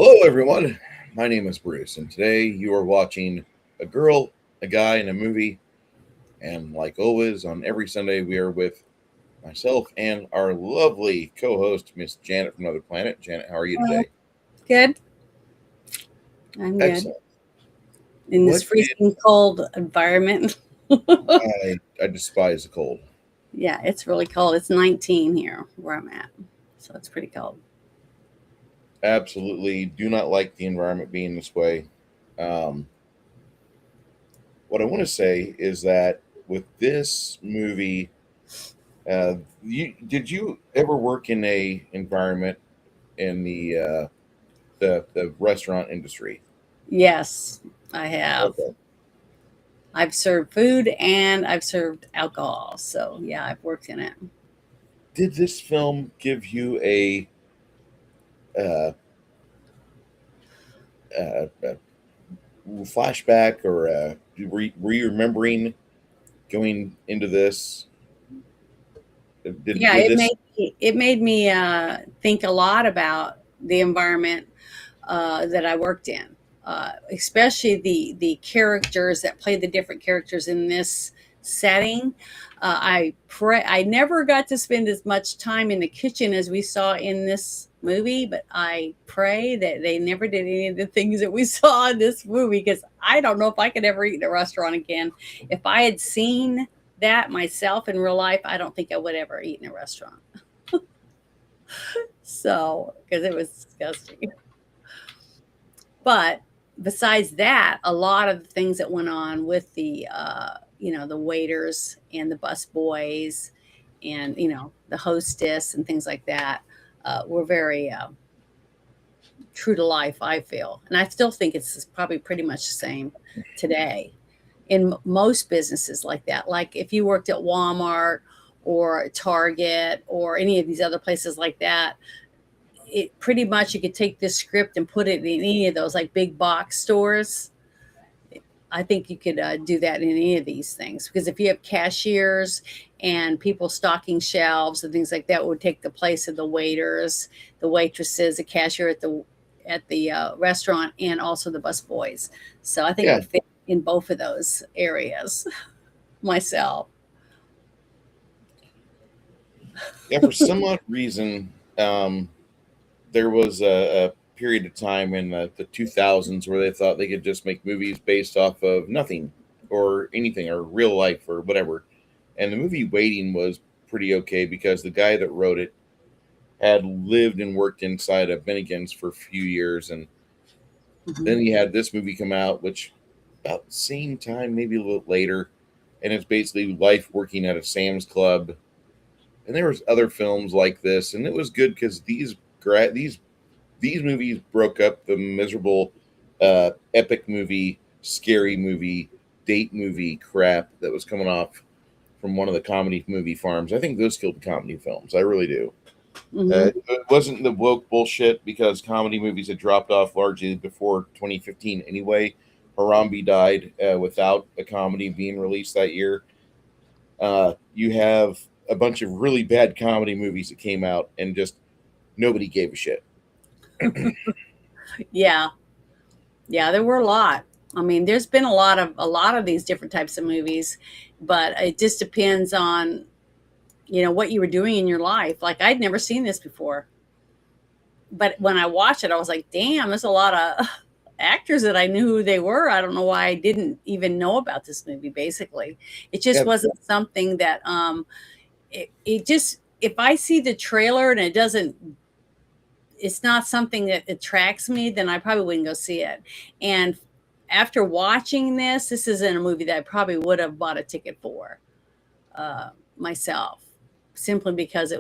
Hello, everyone. My name is Bruce, and today you are watching a girl, a guy, and a movie. And like always, on every Sunday, we are with myself and our lovely co host, Miss Janet from Another Planet. Janet, how are you Hello. today? Good. I'm good. Excellent. In this What did freezing cold environment. I despise the cold? Yeah, it's really cold. It's 19 here where I'm at. So it's pretty cold. Absolutely do not like the environment being this way. Um, what I want to say is that with this movie, did you ever work in a environment in the restaurant industry? Yes, I have. Okay. I've served food and I've served alcohol. So yeah, I've worked in it. Did this film give you a uh, flashback, or were you remembering going into this? Did Yeah, did this? it made me think a lot about the environment that I worked in, especially the characters that played the different characters in this setting. I never got to spend as much time in the kitchen as we saw in this movie, but I pray that they never did any of the things that we saw in this movie because I don't know if I could ever eat in a restaurant again. If I had seen that myself in real life, I don't think I would ever eat in a restaurant. So, because it was disgusting. But besides that, a lot of the things that went on with the waiters and the bus boys and, the hostess and things like that were very true to life, I feel. And I still think it's probably pretty much the same today in most businesses like that. Like if you worked at Walmart or Target or any of these other places like that, it pretty much you could take this script and put it in any of those like big box stores. I think you could do that in any of these things because if you have cashiers and people stocking shelves and things like that would take the place of the waiters, the waitresses, the cashier at the restaurant, and also the bus boys. So I think it Yeah, would fit in both of those areas myself. yeah. For some odd reason, there was a period of time in the 2000s where they thought they could just make movies based off of nothing or anything or real life or whatever. And the movie Waiting was pretty okay because the guy that wrote it had lived and worked inside of Bennigan's for a few years, and Mhm. then you had this movie come out, which about the same time, maybe a little later, and it's basically life working at a Sam's Club. And there was other films like this, and it was good because these movies broke up the miserable epic movie, scary movie, date movie crap that was coming off from one of the comedy movie farms. I think those killed the comedy films. I really do. Mhm. It wasn't the woke bullshit because comedy movies had dropped off largely before 2015 anyway. Harambe died without a comedy being released that year. You have a bunch of really bad comedy movies that came out and just nobody gave a shit. Yeah. Yeah, there were a lot. I mean, there's been a lot of these different types of movies, but it just depends on, what you were doing in your life. Like I'd never seen this before. But when I watched it, I was like, damn, there's a lot of actors that I knew who they were. I don't know why I didn't even know about this movie, basically. It just Yeah, wasn't something that it just if I see the trailer and it's not something that attracts me, then I probably wouldn't go see it. And after watching this isn't a movie that I probably would have bought a ticket for myself, simply because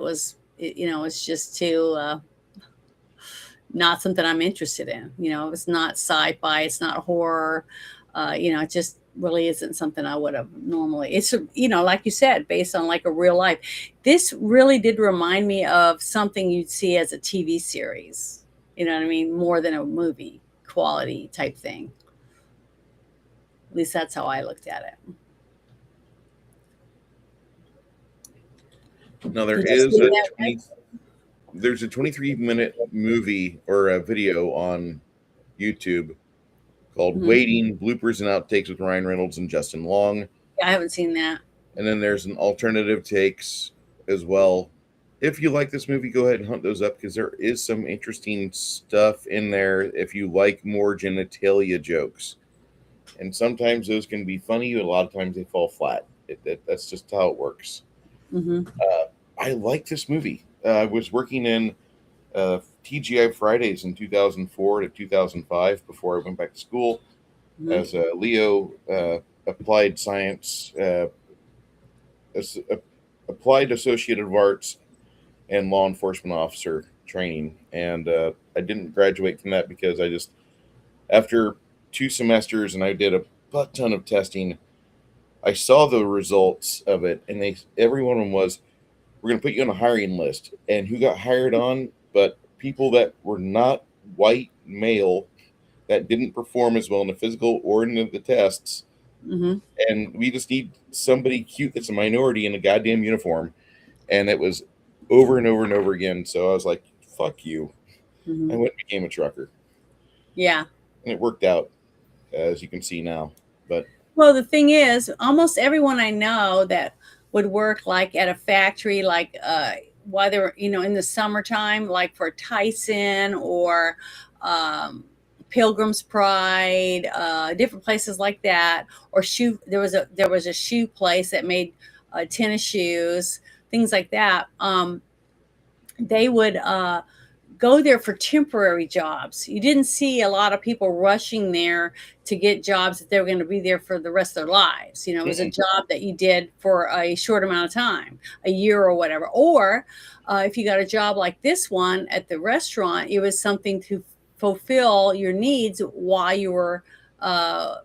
it's just too not something I'm interested in. It's not sci-fi, it's not horror. It just really isn't something I would have normally. It's like you said, based on like a real life. This really did remind me of something you'd see as a TV series. You know what I mean? More than a movie quality type thing. At least that's how I looked at it. no, there Did you is see a that? 20. there's a 23-minute movie or a video on YouTube called Mhm. Waiting Bloopers and Outtakes with Ryan Reynolds and Justin Long. Yeah, I haven't seen that. And then there's an alternative takes as well. If you like this movie, go ahead and hunt those up because there is some interesting stuff in there if you like more genitalia jokes. And sometimes those can be funny, but a lot of times they fall flat. That's just how it works. Hmm. I like this movie. I was working in TGI Fridays in 2004 to 2005 before I went back to school Hmm. as a Leo applied science, as, applied associate of arts and law enforcement officer training. And I didn't graduate from that because I just, after 2 semesters and I did a butt ton of testing, I saw the results of it. And every one of them was, we're going to put you on a hiring list. And who got hired on? But people that were not white male that didn't perform as well in the physical or in the tests. Hmm. And we just need somebody cute that's a minority in a goddamn uniform. And it was over and over and over again. So I was like, fuck you. I Hmm. went and became a trucker. Yeah. And it worked out, as you can see now. But Well, the thing is, almost everyone I know that would work like at a factory, like while they're, in the summertime, like for Tyson or um, Pilgrim's Pride, different places like that, or shoe. There was a shoe place that made tennis shoes, things like that. They would go there for temporary jobs. You didn't see a lot of people rushing there to get jobs that they were going to be there for the rest of their lives. It was a mm-mm. job that you did for a short amount of time, a year or whatever. Or if you got a job like this one at the restaurant, it was something to fulfill your needs while you were uh,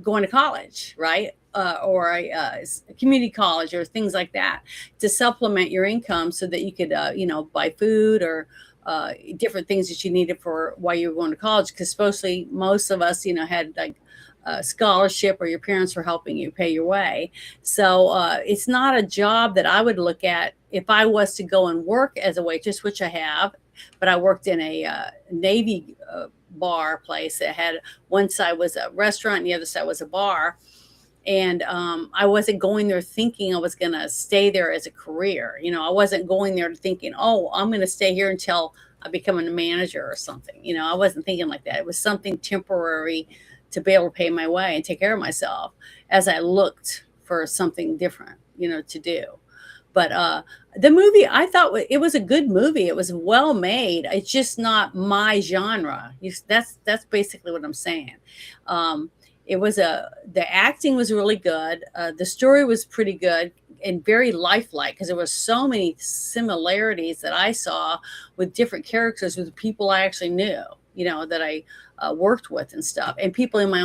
going to college, right? Or a community college or things like that to supplement your income so that you could, buy food or different things that you needed for while you were going to college. Because mostly most of us, had like a scholarship or your parents were helping you pay your way. So it's not a job that I would look at if I was to go and work as a waitress, which I have. But I worked in a Navy bar place that had one side was a restaurant and the other side was a bar. And I wasn't going there thinking I was going to stay there as a career. I wasn't going there thinking, oh, I'm going to stay here until I become a manager or something. I wasn't thinking like that. It was something temporary to be able to pay my way and take care of myself as I looked for something different, to do. But the movie, I thought it was a good movie. It was well made. It's just not my genre. That's basically what I'm saying. Um, the acting was really good. The story was pretty good and very lifelike because there were so many similarities that I saw with different characters with people I actually knew, that I worked with and stuff, and people in my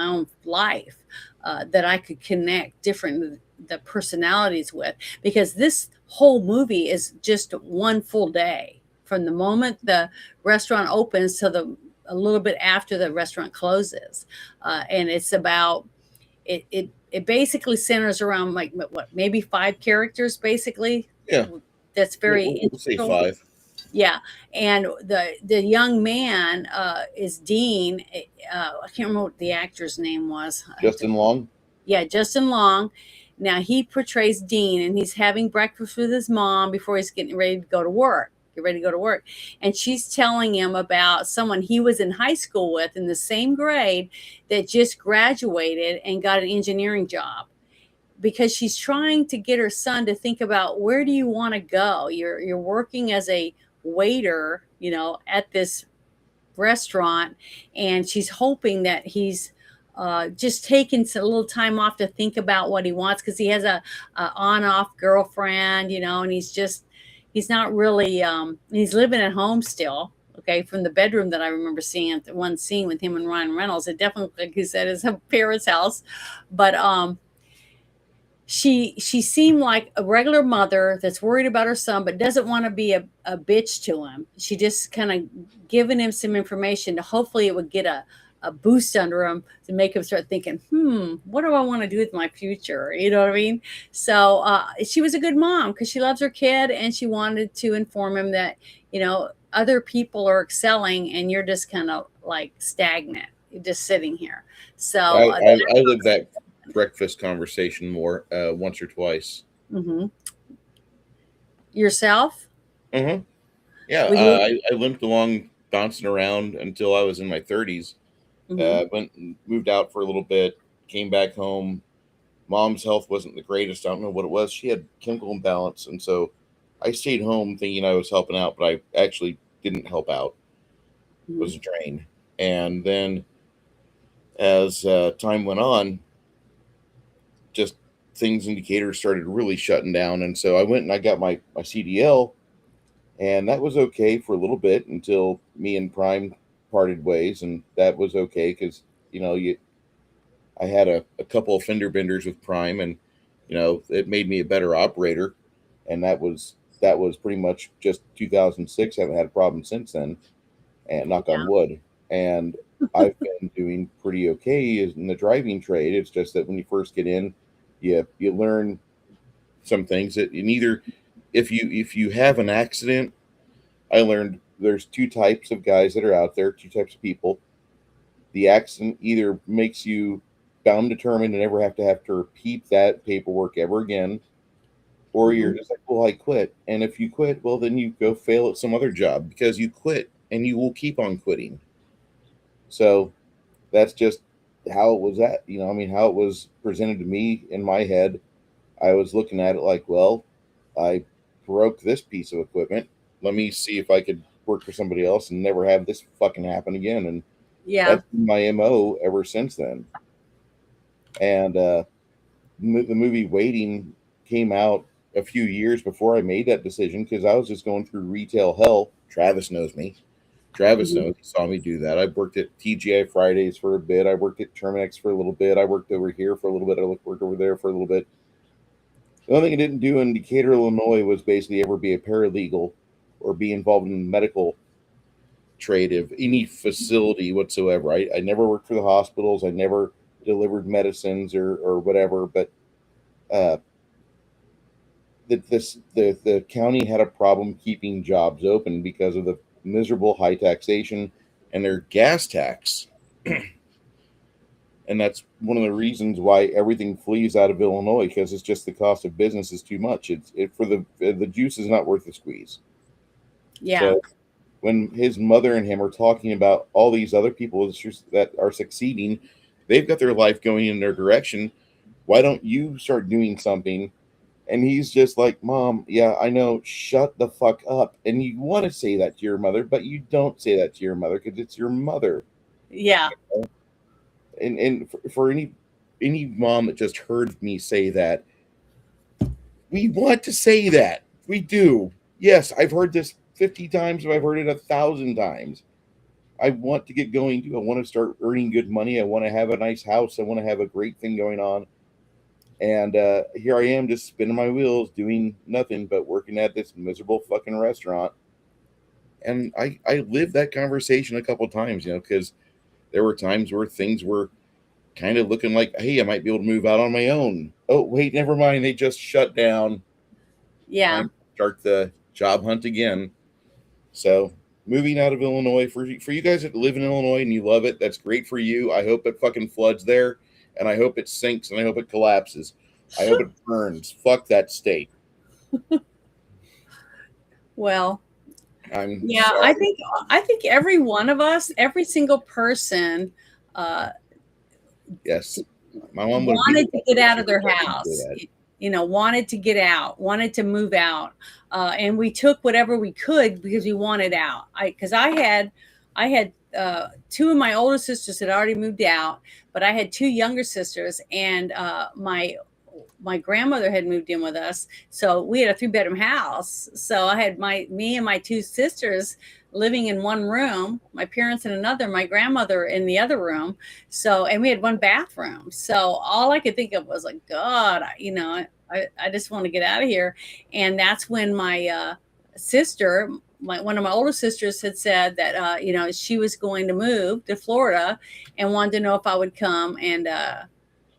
own life that I could connect different the personalities with, because this whole movie is just one full day from the moment the restaurant opens to the a little bit after the restaurant closes, and it's about it basically centers around like what, maybe 5 characters basically. Yeah, That's we'll, very we'll say integral. 5. Yeah, and the young man is Dean. I can't remember what the actor's name was. I have to. Justin Long. Yeah, Justin Long. Now he portrays Dean, and he's having breakfast with his mom before he's getting ready to go to work. Get ready to go to work, and she's telling him about someone he was in high school with in the same grade that just graduated and got an engineering job, because she's trying to get her son to think about, where do you want to go? You're working as a waiter, at this restaurant, and she's hoping that he's just taking a little time off to think about what he wants, because he has a on-off girlfriend, and he's not really he's living at home still. Okay, from the bedroom that I remember seeing at the one scene with him and Ryan Reynolds, it definitely, like you said, is a parents' house. But she seemed like a regular mother that's worried about her son but doesn't want to be a bitch to him. She just kind of giving him some information to hopefully it would get a boost under them to make them start thinking, what do I want to do with my future? You know what I mean? So she was a good mom because she loves her kid and she wanted to inform him that, other people are excelling and you're just kind of like stagnant. You're just sitting here. So I live that breakfast conversation more once or twice. hmm yourself, Uh-huh. Yeah, will you? I limped along, bouncing around until I was in my 30s. hmm Went and moved out for a little bit, came back home. Mom's health wasn't the greatest. I don't know what it was. She had chemical imbalance, and so I stayed home thinking I was helping out, but I actually didn't help out. hmm Was a drain. And then as time went on, just things indicators started really shutting down, and so I went and I got my CDL, and that was okay for a little bit until me and Prime parted ways, and that was okay because you I had a couple of fender benders with Prime, and it made me a better operator, and that was pretty much just 2006. I haven't had a problem since then, and knock on wood. And I've been doing pretty okay in the driving trade. It's just that when you first get in, you learn some things that you neither if you have an accident. I learned there's two types of guys that are out there, two types of people. The accident either makes you bound determined to never have to repeat that paperwork ever again, or hmm you're just like, well, I quit. And if you quit, well, then you go fail at some other job because you quit and you will keep on quitting. So that's just how it was I mean, how it was presented to me in my head. I was looking at it like, well, I broke this piece of equipment. Let me see if I could work for somebody else and never have this fucking happen again. And Yeah. that's been my MO ever since then. And the movie Waiting came out a few years before I made that decision because I was just going through retail hell. Travis knows me. Travis hmm knows. He saw me do that. I worked at TGI Fridays for a bit. I worked at Terminex for a little bit. I worked over here for a little bit. I worked over there for a little bit. The only thing I didn't do in Decatur, Illinois was basically ever be a paralegal or be involved in the medical trade of any facility whatsoever. I never worked for the hospitals. I never delivered medicines or whatever. But uh, the county had a problem keeping jobs open because of the miserable high taxation and their gas tax. And that's one of the reasons why everything flees out of Illinois because it's just the cost of business is too much. It for the juice is not worth the squeeze. Yeah. So when his mother and him are talking about all these other people that are succeeding, they've got their life going in their direction. Why don't you start doing something? And he's just like, Mom, yeah, I know, shut the fuck up. And you want to say that to your mother, but you don't say that to your mother because it's your mother. Yeah. And for any mom that just heard me say that, we want to say that. We do. Yes, I've heard this 50 times, I've heard it 1,000 times. I want to get going too. I want to start earning good money. I want to have a nice house. I want to have a great thing going on. And here I am just spinning my wheels, doing nothing but working at this miserable fucking restaurant. And I lived that conversation a couple of times, because there were times where things were kind of looking like, hey, I might be able to move out on my own. Oh, wait, never mind. They just shut down. Yeah. Time to start the job hunt again. So moving out of Illinois for you guys that live in Illinois and you love it, that's great for you. I hope it fucking floods there, and I hope it sinks, and I hope it collapses. I hope it burns. Fuck that state. Well, I'm yeah, I sorry. think I think every one of us, every single person, uh, Yes, my mom would have beat the wanted to fuck get out of out me of their if I didn't say house. that. Wanted to get out, wanted to move out, and we took whatever we could because we wanted out. Because I had two of my older sisters had already moved out, but I had two younger sisters, and my grandmother had moved in with us, so we had a three-bedroom house. So I had me and my two sisters living in one room, my parents in another, my grandmother in the other room. So, and we had one bathroom. So all I could think of was like, God, I just want to get out of here. And that's when my sister, one of my older sisters had said that she was going to move to Florida and wanted to know if I would come, and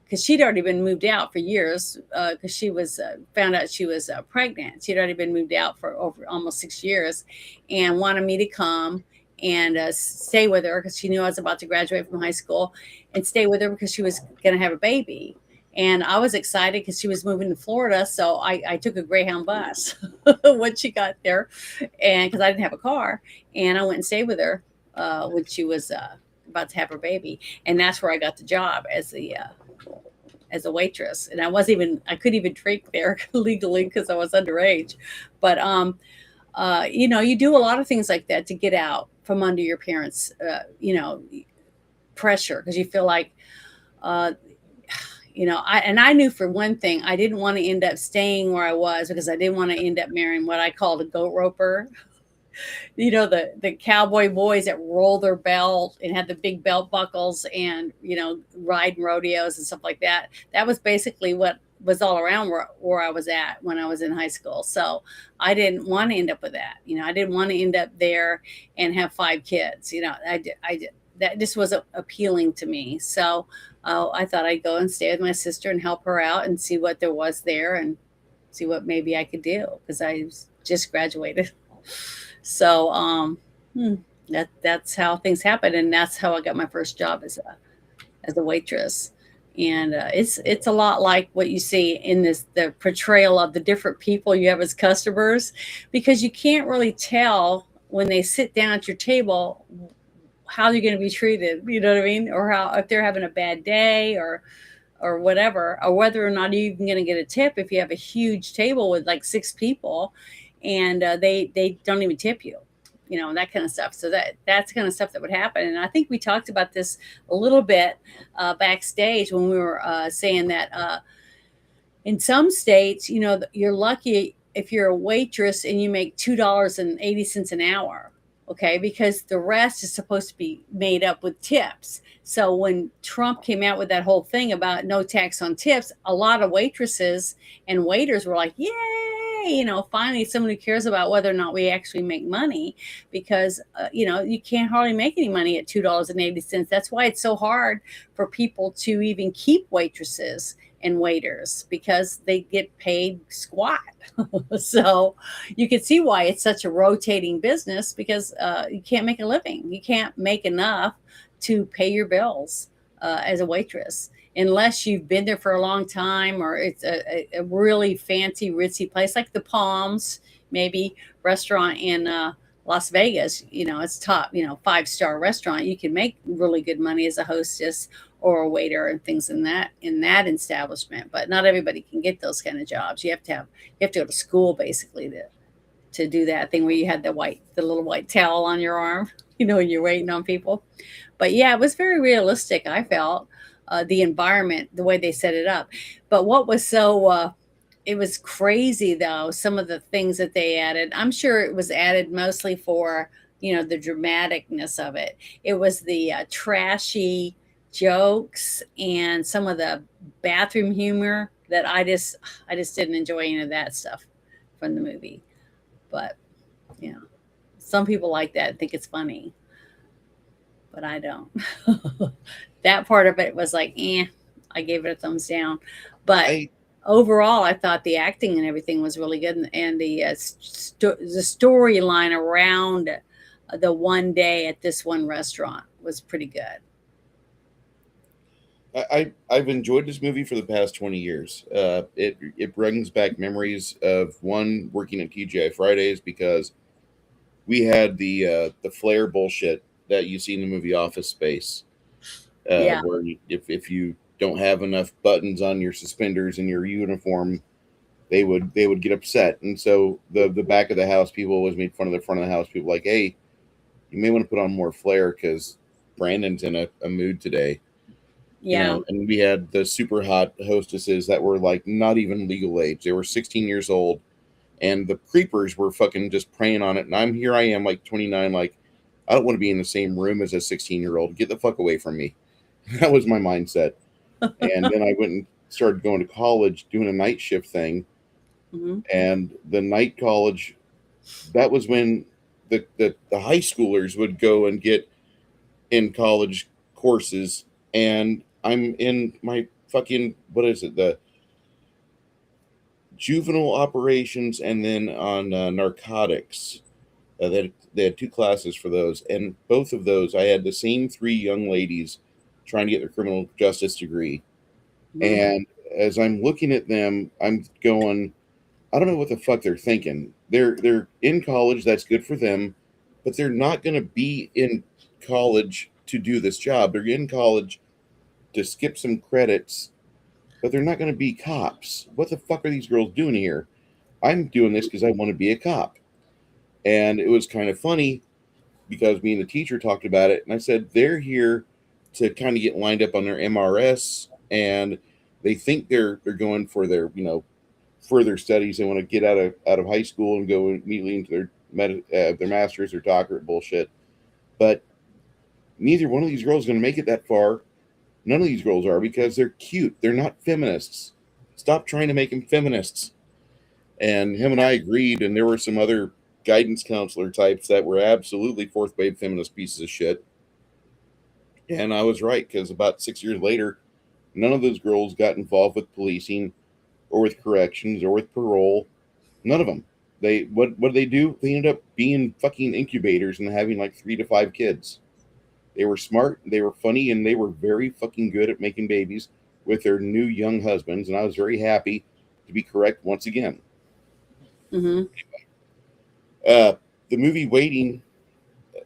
because she'd already been moved out for years, because she was found out she was pregnant. She'd already been moved out for over almost 6 years, and wanted me to come and stay with her because she knew I was about to graduate from high school, and stay with her because she was going to have a baby. And I was excited because she was moving to Florida, so I took a Greyhound bus when she got there, and because I didn't have a car, and I went and stayed with her when she was about to have her baby, and that's where I got the job as a waitress. And I couldn't even drink there legally because I was underage. But you do a lot of things like that to get out from under your parents pressure, because you feel like uh, I knew, for one thing, I didn't want to end up staying where I was because I didn't want to end up marrying what I called a goat roper. The cowboy boys that roll their belt and had the big belt buckles, and ride rodeos and stuff like that. That was basically what was all around where I was at when I was in high school. So I didn't want to end up with that. I didn't want to end up there and have 5 kids. That just wasn't appealing to me. So I thought I'd go and stay with my sister and help her out and see what there was there, and see what maybe I could do, because I just graduated. So that's how things happen, and that's how I got my first job as a waitress. And it's a lot like what you see in the portrayal of the different people you have as customers, because you can't really tell when they sit down at your table how they're going to be treated. You know what I mean? Or how, if they're having a bad day, or whatever, or whether or not you're even going to get a tip if you have a huge table with like 6 people, and they don't even tip you, that kind of stuff. So that's the kind of stuff that would happen. And I think we talked about this a little bit backstage when we were saying that in some states, you're lucky if you're a waitress and you make $2.80 an hour. Okay, because the rest is supposed to be made up with tips. So when Trump came out with that whole thing about no tax on tips, a lot of waitresses and waiters were like, yay, finally someone who cares about whether or not we actually make money, because you can't hardly make any money at $2.80. That's why it's so hard for people to even keep waitresses and waiters, because they get paid squat. So you can see why it's such a rotating business, because you can't make a living. You can't make enough to pay your bills as a waitress, unless you've been there for a long time, or it's a really fancy, ritzy place like the Palms, maybe restaurant in Las Vegas. It's top, 5-star restaurant. You can make really good money as a hostess or a waiter and things in that establishment. But not everybody can get those kind of jobs. You have to go to school basically to do that thing where you had the little white towel on your arm, when you're waiting on people. But yeah, it was very realistic, I felt, the environment, the way they set it up. But what was so it was crazy, though, some of the things that they added. I'm sure it was added mostly for the dramaticness of it. It was the trashy jokes and some of the bathroom humor that I just didn't enjoy any of that stuff from the movie. But some people like that and think it's funny, but I don't. That part of it was like, I gave it a thumbs down. But I overall, I thought the acting and everything was really good, and the the storyline around the one day at this one restaurant was pretty good. I've enjoyed this movie for the past 20 years. It brings back memories of one working at TGI Fridays, because we had the flare bullshit that you see in the movie Office Space, Yeah. where if you don't have enough buttons on your suspenders in your uniform, they would get upset. And so the back of the house people always made fun of the front of the house people, like, hey, you may want to put on more flair because Brandon's in a mood today. Yeah. And we had the super hot hostesses that were like not even legal age. They were 16 years old, and the creepers were fucking just preying on it. And I am like 29, like, I don't want to be in the same room as a 16-year-old. Get the fuck away from me. That was my mindset. And then I went and started going to college, doing a night shift thing. Hmm. And the night college, that was when the high schoolers would go and get in college courses, and I'm in my fucking, what is it, the juvenile operations, and then on narcotics. They had two classes for those, and both of those I had the same three young ladies trying to get their criminal justice degree. Mhm. And as I'm looking at them, I'm going, I don't know what the fuck they're thinking. They're in college, that's good for them, but they're not going to be in college to do this job. They're in college to skip some credits, but they're not going to be cops. What the fuck are these girls doing here? I'm doing this because I want to be a cop. And it was kind of funny because me and the teacher talked about it, and I said they're here to kind of get lined up on their MRS, and they think they're going for their further studies. They want to get out of high school and go immediately into their masters or doctorate bullshit. But neither one of these girls is going to make it that far. None of these girls are, because they're cute. They're not feminists. Stop trying to make them feminists. And him and I agreed, and there were some other guidance counselor types that were absolutely fourth wave feminist pieces of shit. And I was right, because about 6 years later, none of those girls got involved with policing or with corrections or with parole. None of them. They what did they do? They ended up being fucking incubators and having like 3 to 5 kids. They were smart, they were funny, and they were very fucking good at making babies with their new young husbands. And I was very happy to be correct once again. Mhm. Uh, the movie Waiting,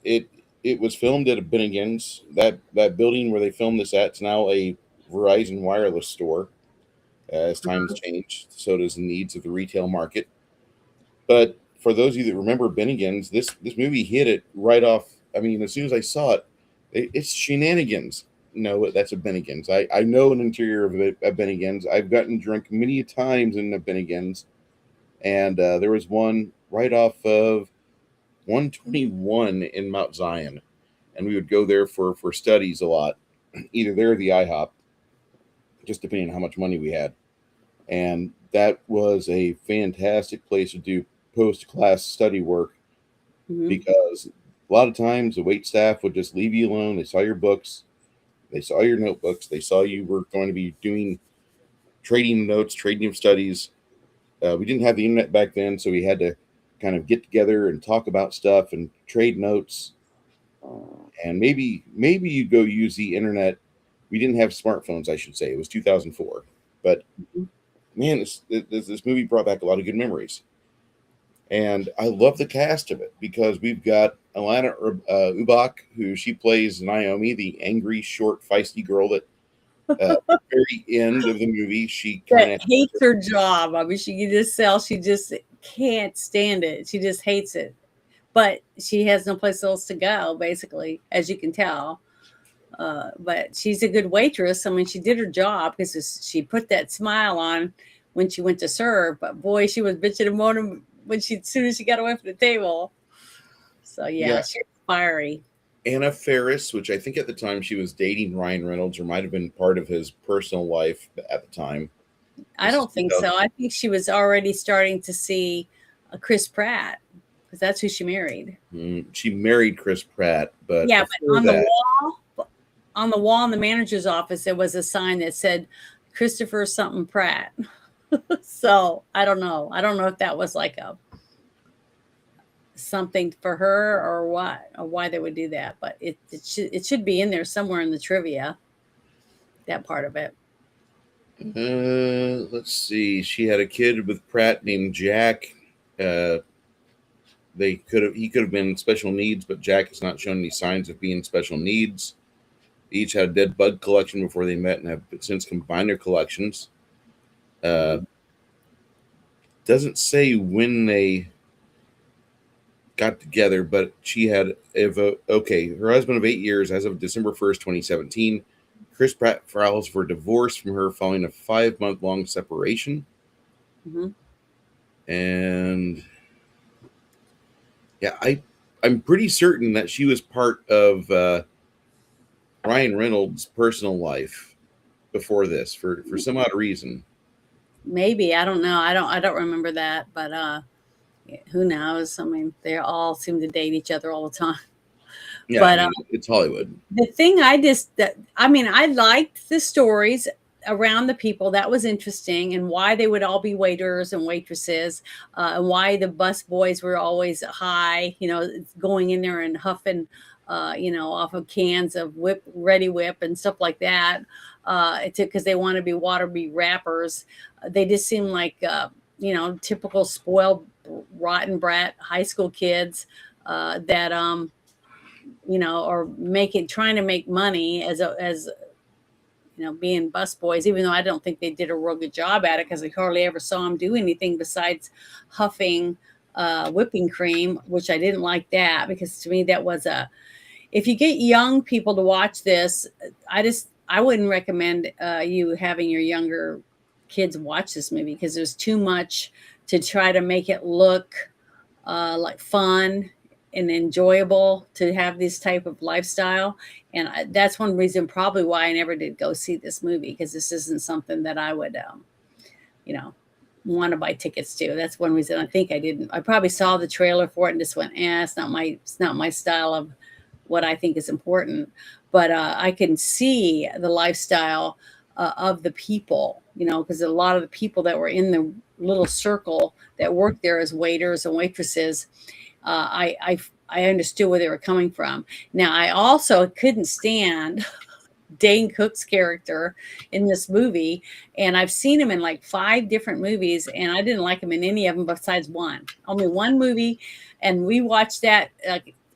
it it was filmed at a Bennigan's. That building where they filmed this at is now a Verizon wireless store. As times change, so does the needs of the retail market. But for those of you that remember Bennigan's, this movie hit it right off. I mean, as soon as I saw it's shenanigans. No, that's a Bennigan's. I know an interior of a Bennigan's. I've gotten drunk many times in a Bennigan's, and there was one right off of 121 in Mount Zion, and we would go there for studies a lot, either there or the IHOP, just depending on how much money we had. And that was a fantastic place to do post class study work, Mhm. because a lot of times the wait staff would just leave you alone. They saw your books, they saw your notebooks, they saw you were going to be doing trading notes, trading of studies. We didn't have the internet back then, so we had to kind of get together and talk about stuff and trade notes. And maybe you'd go use the internet. We didn't have smartphones, I should say. It was 2004, but Mhm. man, this movie brought back a lot of good memories. And I love the cast of it, because we've got Alana Ubach, who she plays Naomi, the angry, short, feisty girl that at the very end of the movie, she That kind of, hates her job. I mean, she can just tell she just can't stand it. She just hates it. But she has no place else to go, basically, as you can tell. But she's a good waitress. I mean, she did her job because she put that smile on when she went to serve. But boy, she was bitching and moaning when as soon as she got away from the table. So yeah, yeah, she's fiery. Anna Faris, which I think at the time she was dating Ryan Reynolds, or might have been part of his personal life at the time. I This is don't think 2000. so. I think she was already starting to see Chris Pratt because that's who she married. She married Chris Pratt, but Yeah, but before that, on the wall in the manager's office, there was a sign that said Christopher something Pratt. So I don't know. I don't know if that was like a something for her or what, or why they would do that. But it should be in there somewhere in the trivia. That part of it. let's see, she had a kid with Pratt named Jack. Uh, he could have been special needs, but Jack has not shown any signs of being special needs. They each had a dead bug collection before they met, and have since combined their collections. Uh, doesn't say when they got together, but she had her husband of 8 years as of December 1st, 2017. Chris Pratt files for divorce from her following a 5-month long separation. Mm-hmm. And yeah, I'm pretty certain that she was part of Ryan Reynolds' personal life before this, for some odd reason. Maybe I don't know. I don't remember that, but Who knows? I mean, they all seem to date each other all the time. Yeah, I But mean, it's Hollywood. the thing I mean, I liked the stories around the people. That was interesting, and why they would all be waiters and waitresses, and why the bus boys were always high, going in there and huffing, off of cans of ready whip and stuff like that, because they want to be waterby rappers. They just seem like, typical spoiled, rotten brat high school kids, that or trying to make money as being busboys, even though I don't think they did a real good job at it, because I hardly ever saw them do anything besides huffing whipping cream, which I didn't like that, because to me that was if you get young people to watch this, I wouldn't recommend you having your younger kids watch this movie, because there's too much to try to make it look like fun and enjoyable to have this type of lifestyle. And that's one reason probably why I never did go see this movie, because this isn't something that I would, you know, want to buy tickets to. That's one reason I think I didn't. I probably saw the trailer for it and just went, it's not my style of what I think is important. But I can see the lifestyle of the people, because a lot of the people that were in the little circle that worked there as waiters and waitresses, I understood where they were coming from. Now, I also couldn't stand Dane Cook's character in this movie, and I've seen him in like 5 different movies, and I didn't like him in any of them besides one. Only one movie, and we watched that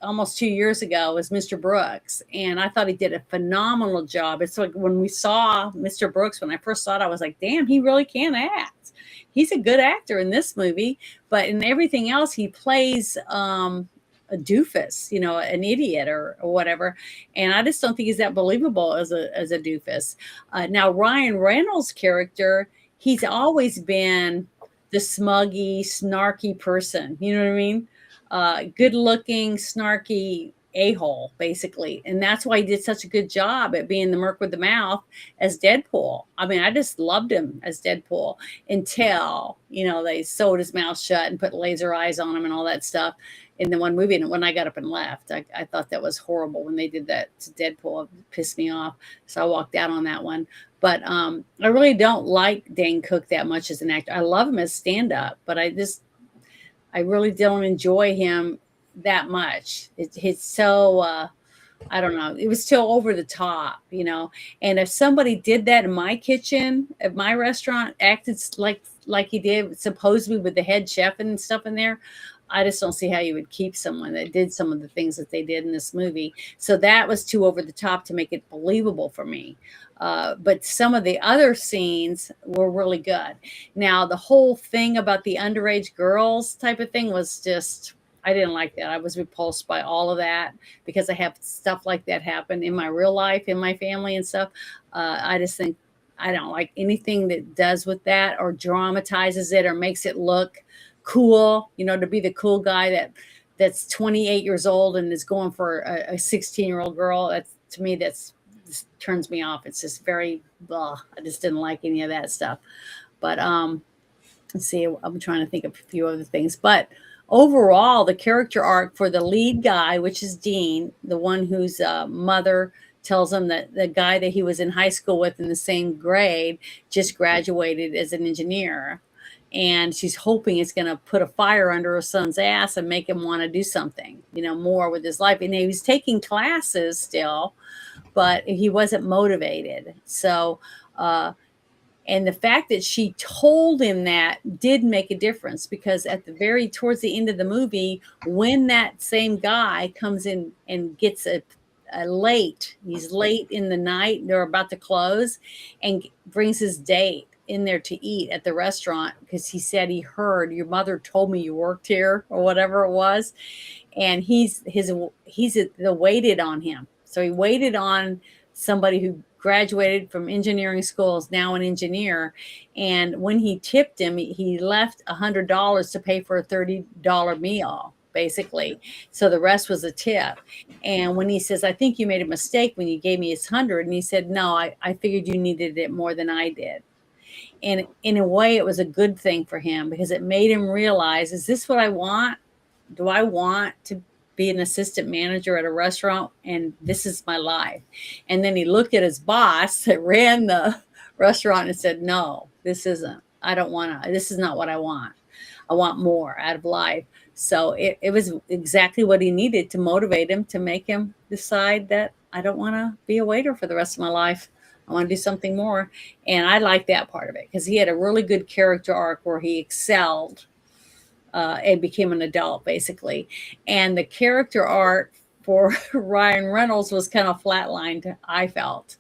almost 2 years ago, was Mr. Brooks, and I thought he did a phenomenal job. It's like when we saw Mr. Brooks, when I first saw it, I was like, damn, he really can act. He's a good actor in this movie, but in everything else, he plays a doofus, an idiot or whatever. And I just don't think he's that believable as a doofus. Now, Ryan Reynolds' character, he's always been the smuggy, snarky person. You know what I mean? Good looking, snarky a-hole, basically. And that's why he did such a good job at being the merc with the mouth as Deadpool. I mean, I just loved him as Deadpool until, they sewed his mouth shut and put laser eyes on him and all that stuff in the one movie. And when I got up and left, I thought that was horrible when they did that to Deadpool. It pissed me off. So I walked out on that one. But I really don't like Dane Cook that much as an actor. I love him as stand-up, but I really don't enjoy him that much. It's so I don't know. It was still over the top, And if somebody did that in my kitchen at my restaurant, acted like he did supposedly with the head chef and stuff in there, I just don't see how you would keep someone that did some of the things that they did in this movie. So that was too over the top to make it believable for me. But some of the other scenes were really good. Now, the whole thing about the underage girls type of thing was just, I didn't like that. I was repulsed by all of that, because I have stuff like that happen in my real life, in my family and stuff. I just think I don't like anything that does with that or dramatizes it or makes it look cool, to be the cool guy that's 28 years old and is going for a 16-year-old girl. That's, to me, just turns me off. It's just very blah. I just didn't like any of that stuff. But let's see, I'm trying to think of a few other things. But overall, the character arc for the lead guy, which is Dean, the one whose mother tells him that the guy that he was in high school with in the same grade just graduated as an engineer. And she's hoping it's going to put a fire under her son's ass and make him want to do something, more with his life. And he was taking classes still, but he wasn't motivated. So, and the fact that she told him that did make a difference, because towards the end of the movie, when that same guy comes in and gets he's late in the night, they're about to close, and brings his date in there to eat at the restaurant, because he said he heard your mother told me you worked here or whatever it was. And he's the waited on him. So he waited on somebody who graduated from engineering school, is now an engineer. And when he tipped him, he left $100 to pay for a $30 meal, basically. So the rest was a tip. And when he says, I think you made a mistake when you gave me his 100, and he said, no, I figured you needed it more than I did. And in a way, it was a good thing for him because it made him realize, is this what I want? Do I want to be an assistant manager at a restaurant? And this is my life. And then he looked at his boss that ran the restaurant and said, no, this isn't. I don't want to. This is not what I want. I want more out of life. So it was exactly what he needed to motivate him, to make him decide that I don't want to be a waiter for the rest of my life. I want to do something more. And I like that part of it because he had a really good character arc where he excelled and became an adult, basically. And the character arc for Ryan Reynolds was kind of flatlined, I felt.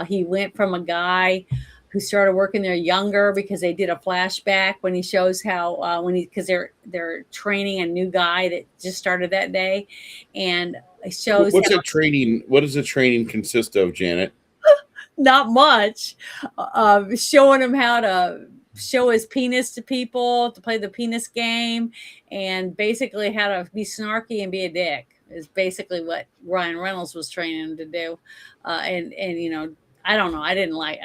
He went from a guy who started working there younger because they did a flashback when he shows how because they're training a new guy that just started that day, and it shows What's a training? What does the training consist of, Janet? not much, showing him how to show his penis to people, to play the penis game, and basically how to be snarky and be a dick is basically what Ryan Reynolds was training him to do. And you know, I don't know, I didn't like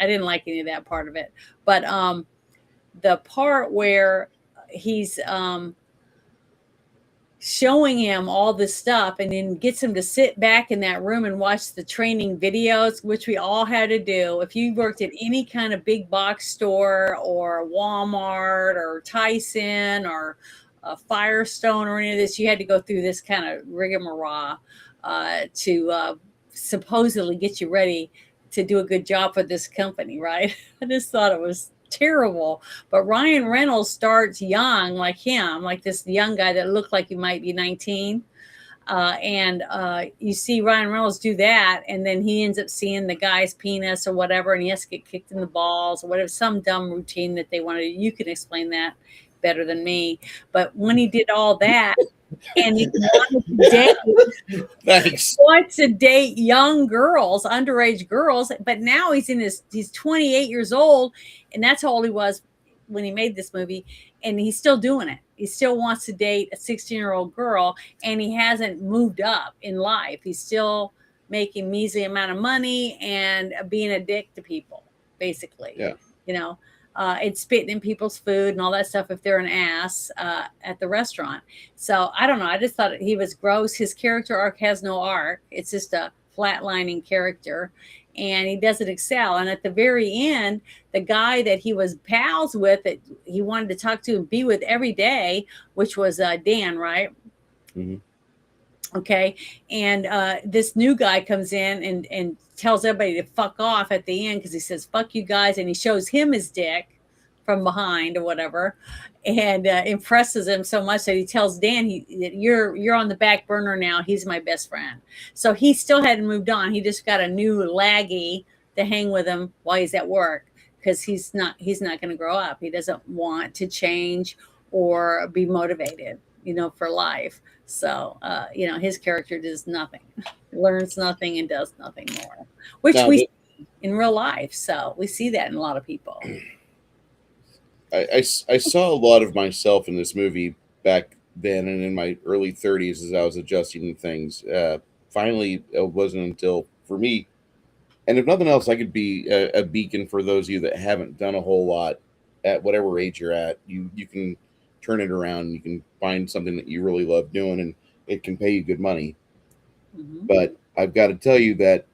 any of that part of it, but the part where he's showing him all this stuff and then gets him to sit back in that room and watch the training videos, which we all had to do. If you worked at any kind of big box store or Walmart or Tyson or Firestone or any of this, you had to go through this kind of rigmarole to supposedly get you ready to do a good job for this company, right? I just thought it was terrible. But Ryan Reynolds starts young, like him, like this young guy that looked like he might be 19. And you see Ryan Reynolds do that, and then he ends up seeing the guy's penis or whatever, and he has to get kicked in the balls or whatever, some dumb routine that they wanted. You can explain that better than me. But when he did all that, and he wanted to date, Thanks. wants to date young girls, underage girls, but now he's 28 years old, and that's how old he was when he made this movie, and he's still doing it. He still wants to date a 16-year-old girl, and he hasn't moved up in life. He's still making measly amount of money and being a dick to people, basically. Yeah. You know, and spitting in people's food and all that stuff if they're an ass at the restaurant. So I don't know. I just thought he was gross. His character arc has no arc. It's just a flatlining character, and he doesn't excel. And at the very end, the guy that he was pals with, that he wanted to talk to and be with every day, which was Dan, right? Mm-hmm. Okay. And this new guy comes in and tells everybody to fuck off at the end because he says, fuck you guys. And he shows him his dick from behind or whatever, and impresses him so much that he tells Dan, that you're on the back burner now. He's my best friend. So he still hadn't moved on. He just got a new laggy to hang with him while he's at work because he's not going to grow up. He doesn't want to change or be motivated, you know, for life. So, you know, his character does nothing, learns nothing, and does nothing more, which we see in real life. So we see that in a lot of people. I saw a lot of myself in this movie back then and in my early 30s as I was adjusting to things. Finally, it wasn't until, for me, and if nothing else, I could be a beacon for those of you that haven't done a whole lot at whatever age you're at. You can turn it around. You can find something that you really love doing, and it can pay you good money. Mm-hmm. But I've got to tell you that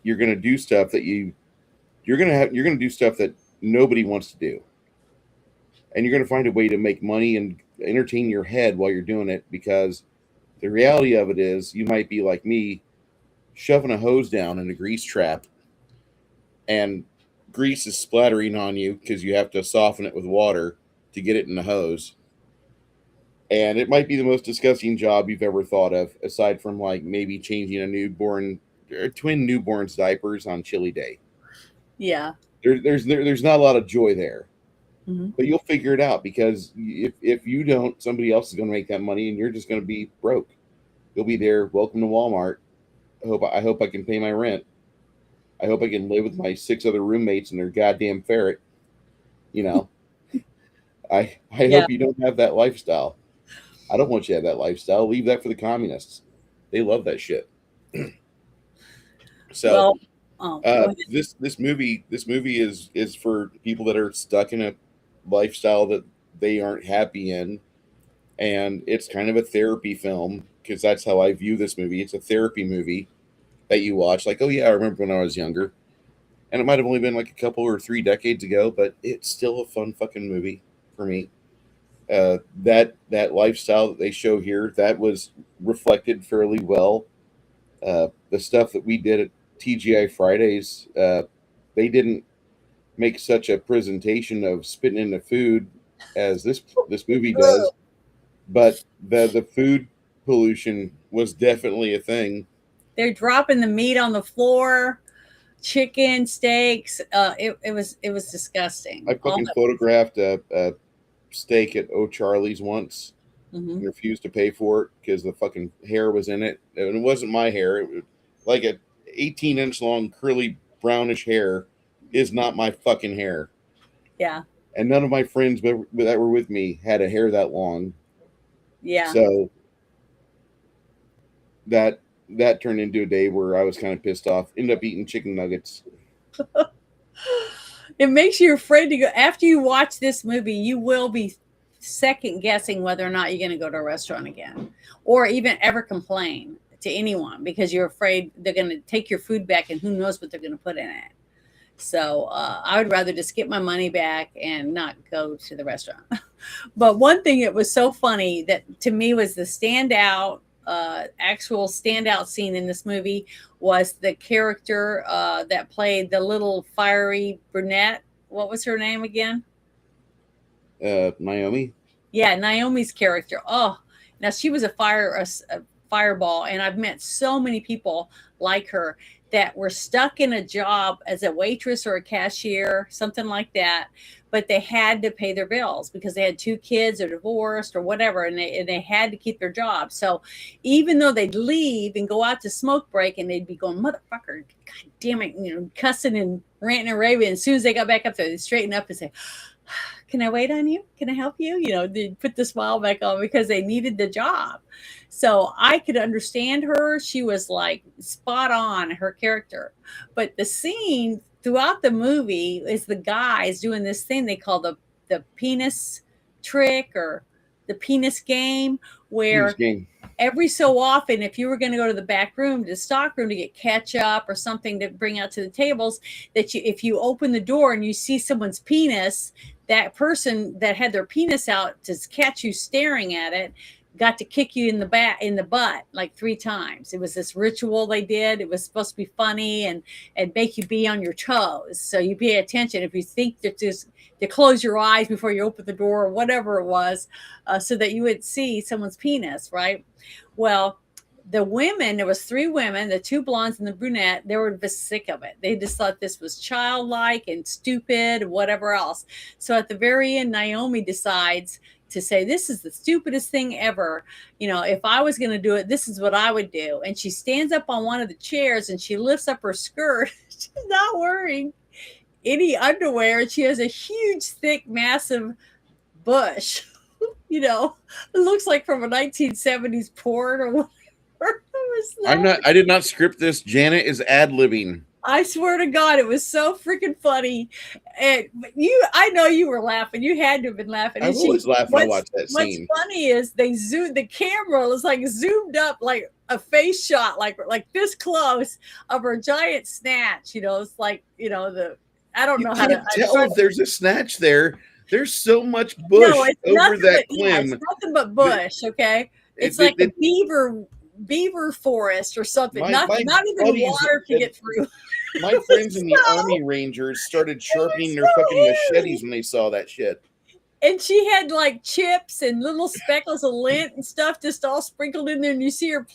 you're going to do stuff that you're going to do stuff that nobody wants to do. And you're going to find a way to make money and entertain your head while you're doing it, because the reality of it is you might be like me, shoving a hose down in a grease trap, and grease is splattering on you because you have to soften it with water to get it in the hose. And it might be the most disgusting job you've ever thought of, aside from like maybe changing a twin newborn's diapers on chilly day. Yeah. There's not a lot of joy there. Mm-hmm. But you'll figure it out, because if you don't, somebody else is going to make that money, and you're just going to be broke. You'll be there. Welcome to Walmart. I hope I can pay my rent. I hope I can live with my 6 other roommates and their goddamn ferret. You know, I hope you don't have that lifestyle. I don't want you to have that lifestyle. Leave that for the communists. They love that shit. So, well, Oh, go ahead. This movie is for people that are stuck in a lifestyle that they aren't happy in, and it's kind of a therapy film because that's how I view this movie. It's a therapy movie that you watch. Like, oh yeah, I remember when I was younger, and it might have only been like a couple or 3 decades ago, but it's still a fun fucking movie for me. That lifestyle that they show here, that was reflected fairly well. The stuff that we did at TGI Fridays, they didn't make such a presentation of spitting in the food as this movie does, but the food pollution was definitely a thing. They're dropping the meat on the floor, chicken, steaks. It was I disgusting. All fucking that. photographed a steak at O'Charlie's once Hmm. and refused to pay for it because the fucking hair was in it, and it wasn't my hair. It was like a 18-inch long curly brownish hair is not my fucking hair, Yeah, and none of my friends that were with me had a hair that long. yeah. So that that turned into a day where I was kind of pissed off. Ended up eating chicken nuggets. It makes you afraid to go. After you watch this movie, you will be second guessing whether or not you're going to go to a restaurant again, or even ever complain to anyone because you're afraid they're going to take your food back and who knows what they're going to put in it. So I would rather just get my money back and not go to the restaurant. But one thing that was so funny that to me was the standout, actual standout scene in this movie was the character that played the little fiery brunette. What was her name again? Naomi. Yeah, Naomi's character. Oh, now she was a fireball, and I've met so many people like her that were stuck in a job as a waitress or a cashier, something like that, but they had to pay their bills because they had two kids or divorced or whatever, and they had to keep their job. So even though they'd leave and go out to smoke break, and they'd be going, "Motherfucker, god damn it," cussing and ranting and raving. As soon as they got back up there, they'd straighten up and say, "Can I wait on you? Can I help you?" They put the smile back on because they needed the job. So I could understand her. She was like spot on, her character. But the scene throughout the movie is the guys doing this thing they call the penis trick or the penis game, Penis where game. every so often, if you were going to go to the back room, to the stock room, to get ketchup or something to bring out to the tables, if you open the door and you see someone's penis, that person that had their penis out to catch you staring at it got to kick you in the butt like 3 times. It was this ritual they did. It was supposed to be funny and make you be on your toes. So you pay attention. If you think that just to close your eyes before you open the door or whatever it was, so that you would see someone's penis, right? Well, the women, there was 3 women, the 2 blondes and the brunette, they were just sick of it. They just thought this was childlike and stupid and whatever else. So at the very end, Naomi decides to say, "This is the stupidest thing ever. If I was going to do it, this is what I would do." And she stands up on one of the chairs and she lifts up her skirt. She's not wearing any underwear. And she has a huge, thick, massive bush. It looks like from a 1970s porn or whatever. Was that? I did not script this. Janet is ad libbing. I swear to God, it was so freaking funny. And I know you were laughing. You had to have been laughing. I And always laugh when I watch that what's scene. funny is they zoomed the camera was like zoomed up like a face shot, like this close of her giant snatch. It's like I don't You know how can't to. tell if there's a snatch there. There's so much bush No, it's over nothing that but yeah, it's Clem. nothing but bush. Okay, it's It, like a it, beaver forest or something. my not even buddies, water can get through. my friends in the So- Army Rangers started it sharpening was their so fucking hilarious. machetes when they saw that shit. And she had like chips and little speckles of lint and stuff just all sprinkled in there, and you see her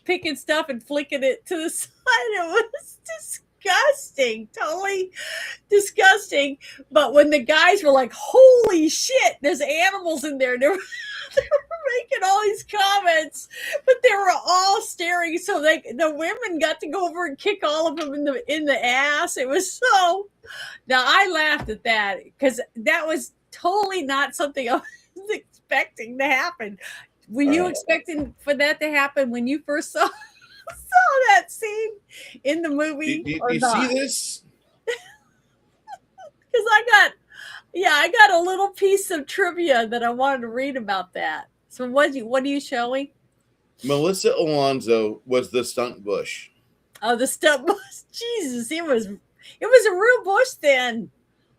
picking stuff and flicking it to the side. It was disgusting, totally disgusting. But when the guys were like, "Holy shit, there's animals in there," they were making all these comments, but they were all staring. So the women got to go over and kick all of them in the ass. It was so. Now I laughed at that because that was totally not something I was expecting to happen. Were you expecting for that to happen when you first saw that scene in the Do, movie do, do or you see not? this? Because I got a little piece of trivia that I wanted to read about that. So what are you showing? Melissa Alonso was the stunt bush. Oh, the stuff was Jesus. It was a real bush then.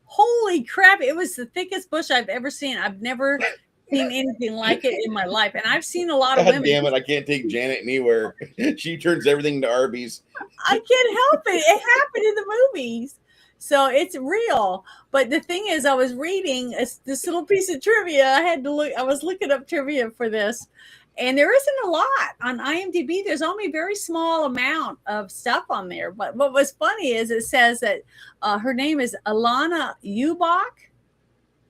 Holy crap! It was the thickest bush I've ever seen. I've never seen anything like it in my life, and I've seen a lot of God women. damn it! I can't take Janet anywhere. She turns everything to Arby's. I can't help it. It happened in the movies. So it's real. But the thing is, I was reading this little piece of trivia. I was looking up trivia for this. And there isn't a lot on IMDb. There's only a very small amount of stuff on there. But what was funny is it says that her name is Alana Ubach,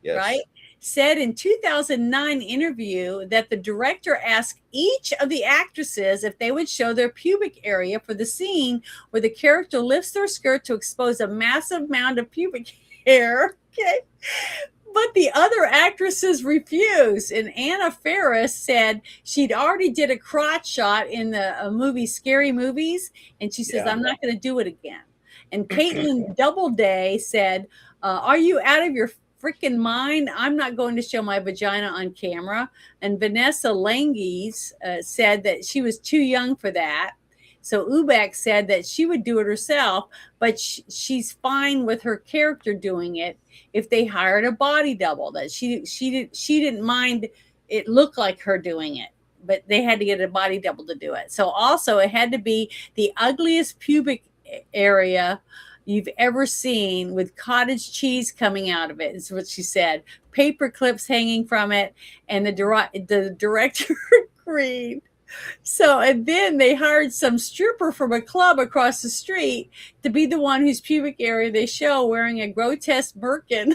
right? Yes. Said in 2009 interview that the director asked each of the actresses if they would show their pubic area for the scene where the character lifts their skirt to expose a massive mound of pubic hair. Okay. But the other actresses refused. And Anna Faris said she'd already did a crotch shot in the movie Scary Movies. And she says, Yeah. I'm not going to do it again. And Caitlin Doubleday said, are you out of your freaking mind? I'm not going to show my vagina on camera. And Vanessa Langes said that she was too young for that. So Ubach said that she would do it herself, but she's fine with her character doing it if they hired a body double. That she didn't mind it looked like her doing it, but they had to get a body double to do it. So also it had to be the ugliest pubic area you've ever seen with cottage cheese coming out of it, is what she said. Paper clips hanging from it, and the director agreed. So, and then they hired some stripper from a club across the street to be the one whose pubic area they show wearing a grotesque merkin.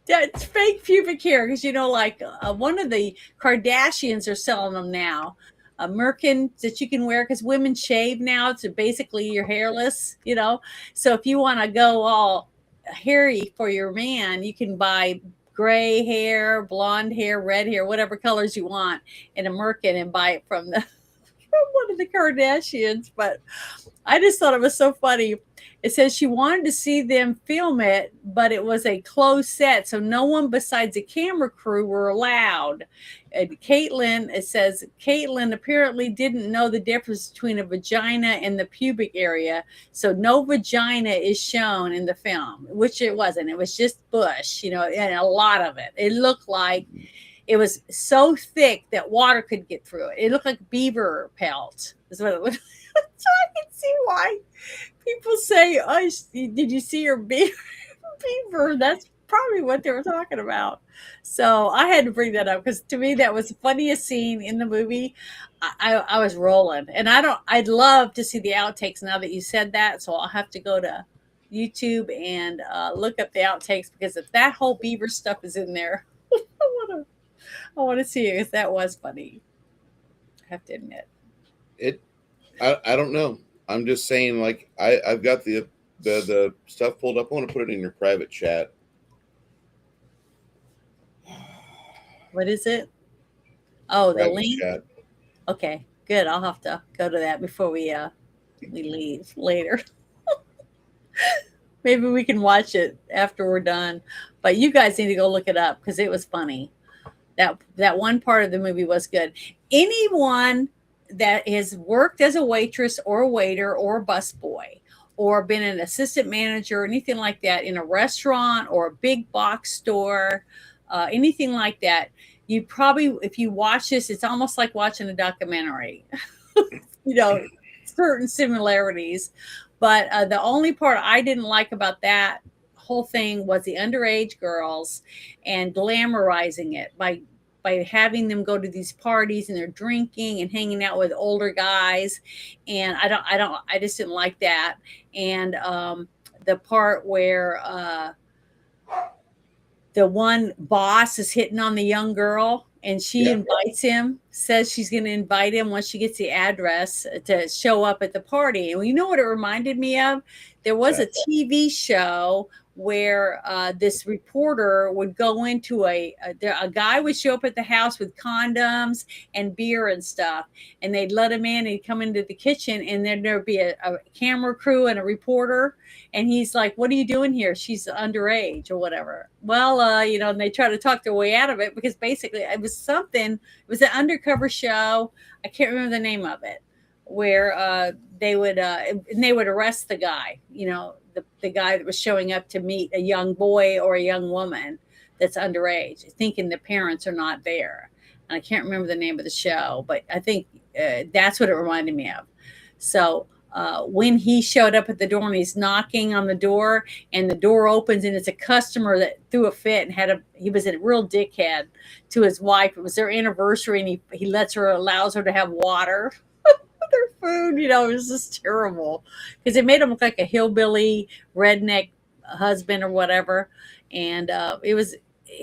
That's fake pubic hair because like one of the Kardashians are selling them now. A merkin that you can wear because women shave now to basically you're hairless. So if you want to go all hairy for your man, you can buy gray hair, blonde hair, red hair, whatever colors you want in a merkin and buy it from one of the Kardashians. But I just thought it was so funny. It says she wanted to see them film it, but it was a closed set, so no one besides the camera crew were allowed. And it says Caitlin apparently didn't know the difference between a vagina and the pubic area, so no vagina is shown in the film, which it wasn't. It was just bush, and a lot of it. It looked like it was so thick that water could get through it. It looked like beaver pelt, is what it looked like. So I can see why people say, "Oh, did you see your beaver?" That's probably what they were talking about. So I had to bring that up because to me that was the funniest scene in the movie. I was rolling, and I'd love to see the outtakes now that you said that. So I'll have to go to YouTube and look up the outtakes because if that whole beaver stuff is in there, I want to see it because that was funny. I have to admit. It. I don't know. I'm just saying, like I've got the stuff pulled up. I want to put it in your private chat. What is it? Oh, the Private link. chat. Okay, good. I'll have to go to that before we leave later. Maybe we can watch it after we're done. But you guys need to go look it up because it was funny. That one part of the movie was good. Anyone that has worked as a waitress or a waiter or a busboy or been an assistant manager or anything like that in a restaurant or a big box store, anything like that, you probably, if you watch this, it's almost like watching a documentary. Certain similarities. But the only part I didn't like about that whole thing was the underage girls and glamorizing it by having them go to these parties and they're drinking and hanging out with older guys. And I just didn't like that. And the part where the one boss is hitting on the young girl and she Yeah. invites him. says she's going to invite him once she gets the address to show up at the party. And you know what it reminded me of? There was a TV show where this reporter would go into a guy would show up at the house with condoms and beer and stuff, and they'd let him in and he'd come into the kitchen, and then there'd be a camera crew and a reporter, and he's like, what are you doing here? She's underage or whatever. Well, and they try to talk their way out of it, because basically it was an undercover show. I can't remember the name of it, where they would arrest the guy, the guy that was showing up to meet a young boy or a young woman that's underage, thinking the parents are not there. And I can't remember the name of the show, but I think that's what it reminded me of. So when he showed up at the door and he's knocking on the door, and the door opens and it's a customer that threw a fit and he was a real dickhead to his wife. It was their anniversary, and he allows her to have water. Their food, it was just terrible, because it made him look like a hillbilly redneck husband or whatever. And he's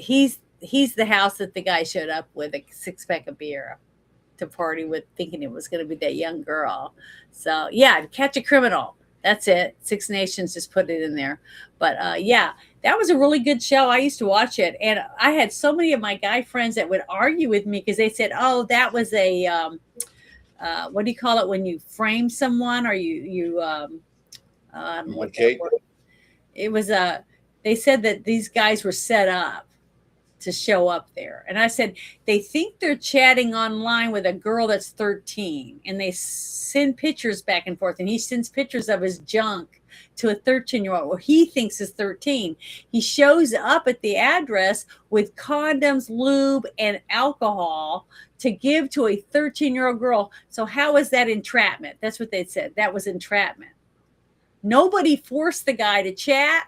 the house that the guy showed up with a 6-pack of beer to party with, thinking it was going to be that young girl. So yeah, Catch a Criminal. That's it. Six Nations just put it in there. But yeah, that was a really good show. I used to watch it, and I had so many of my guy friends that would argue with me, because they said, "Oh, that was a." What do you call it when you frame someone, or you I don't know what that word. It was they said that these guys were set up to show up there. And I said, they think they're chatting online with a girl that's 13, and they send pictures back and forth, and he sends pictures of his junk to a 13-year-old, or he thinks is 13. He shows up at the address with condoms, lube, and alcohol to give to a 13-year-old girl. So how is that entrapment? That's what they said. That was entrapment. Nobody forced the guy to chat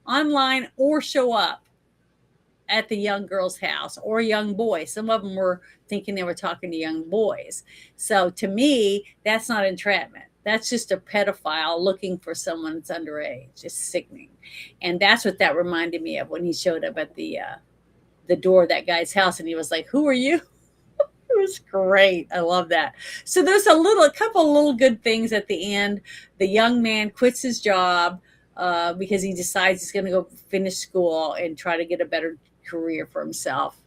online or show up at the young girl's house, or young boy. Some of them were thinking they were talking to young boys. So to me, that's not entrapment. That's just a pedophile looking for someone that's underage. It's sickening. And that's what that reminded me of when he showed up at the door of that guy's house, and he was like, "Who are you?" It was great. I love that. So there's a couple of little good things at the end. The young man quits his job because he decides he's going to go finish school and try to get a better career for himself.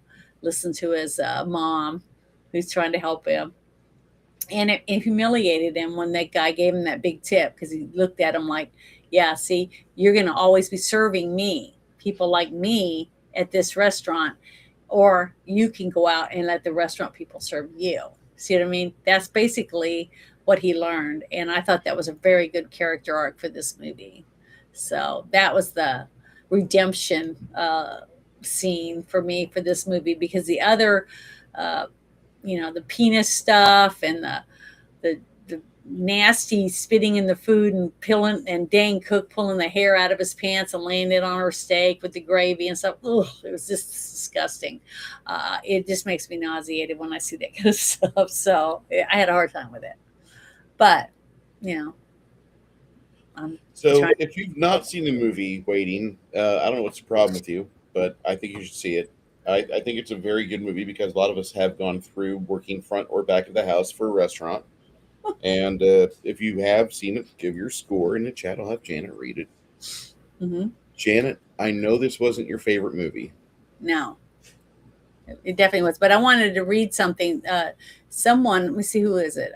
Listen to his mom, who's trying to help him. And it humiliated him when that guy gave him that big tip, because he looked at him like, yeah, see, you're going to always be serving me, people like me, at this restaurant, or you can go out and let the restaurant people serve you. See what I mean? That's basically what he learned. And I thought that was a very good character arc for this movie. So that was the redemption scene for me for this movie, because the other, the penis stuff, and the nasty spitting in the food, and Dane Cook pulling the hair out of his pants and laying it on her steak with the gravy and stuff. Ugh, it was just disgusting. It just makes me nauseated when I see that kind of stuff. So I had a hard time with it. But, if you've not seen the movie Waiting, I don't know what's the problem with you, but I think you should see it. I think it's a very good movie, because a lot of us have gone through working front or back of the house for a restaurant. And if you have seen it, give your score in the chat. I'll have Janet read it. Mm-hmm. Janet, I know this wasn't your favorite movie. No, it definitely was. But I wanted to read something. Someone, let me see, who is it?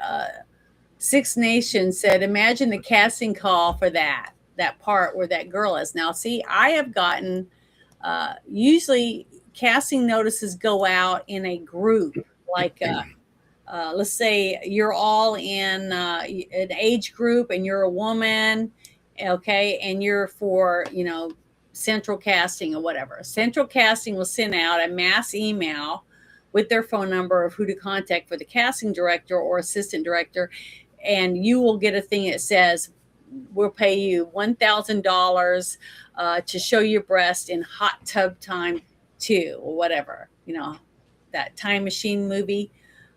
Six Nations said, imagine the casting call for that part where that girl is. Now, see, I have gotten, usually casting notices go out in a group, like let's say you're all in an age group, and you're a woman, okay, and you're for, central casting or whatever. Central casting will send out a mass email with their phone number of who to contact for the casting director or assistant director, and you will get a thing that says, we'll pay you $1,000 to show your breast in Hot Tub Time 2 or whatever, that time machine movie.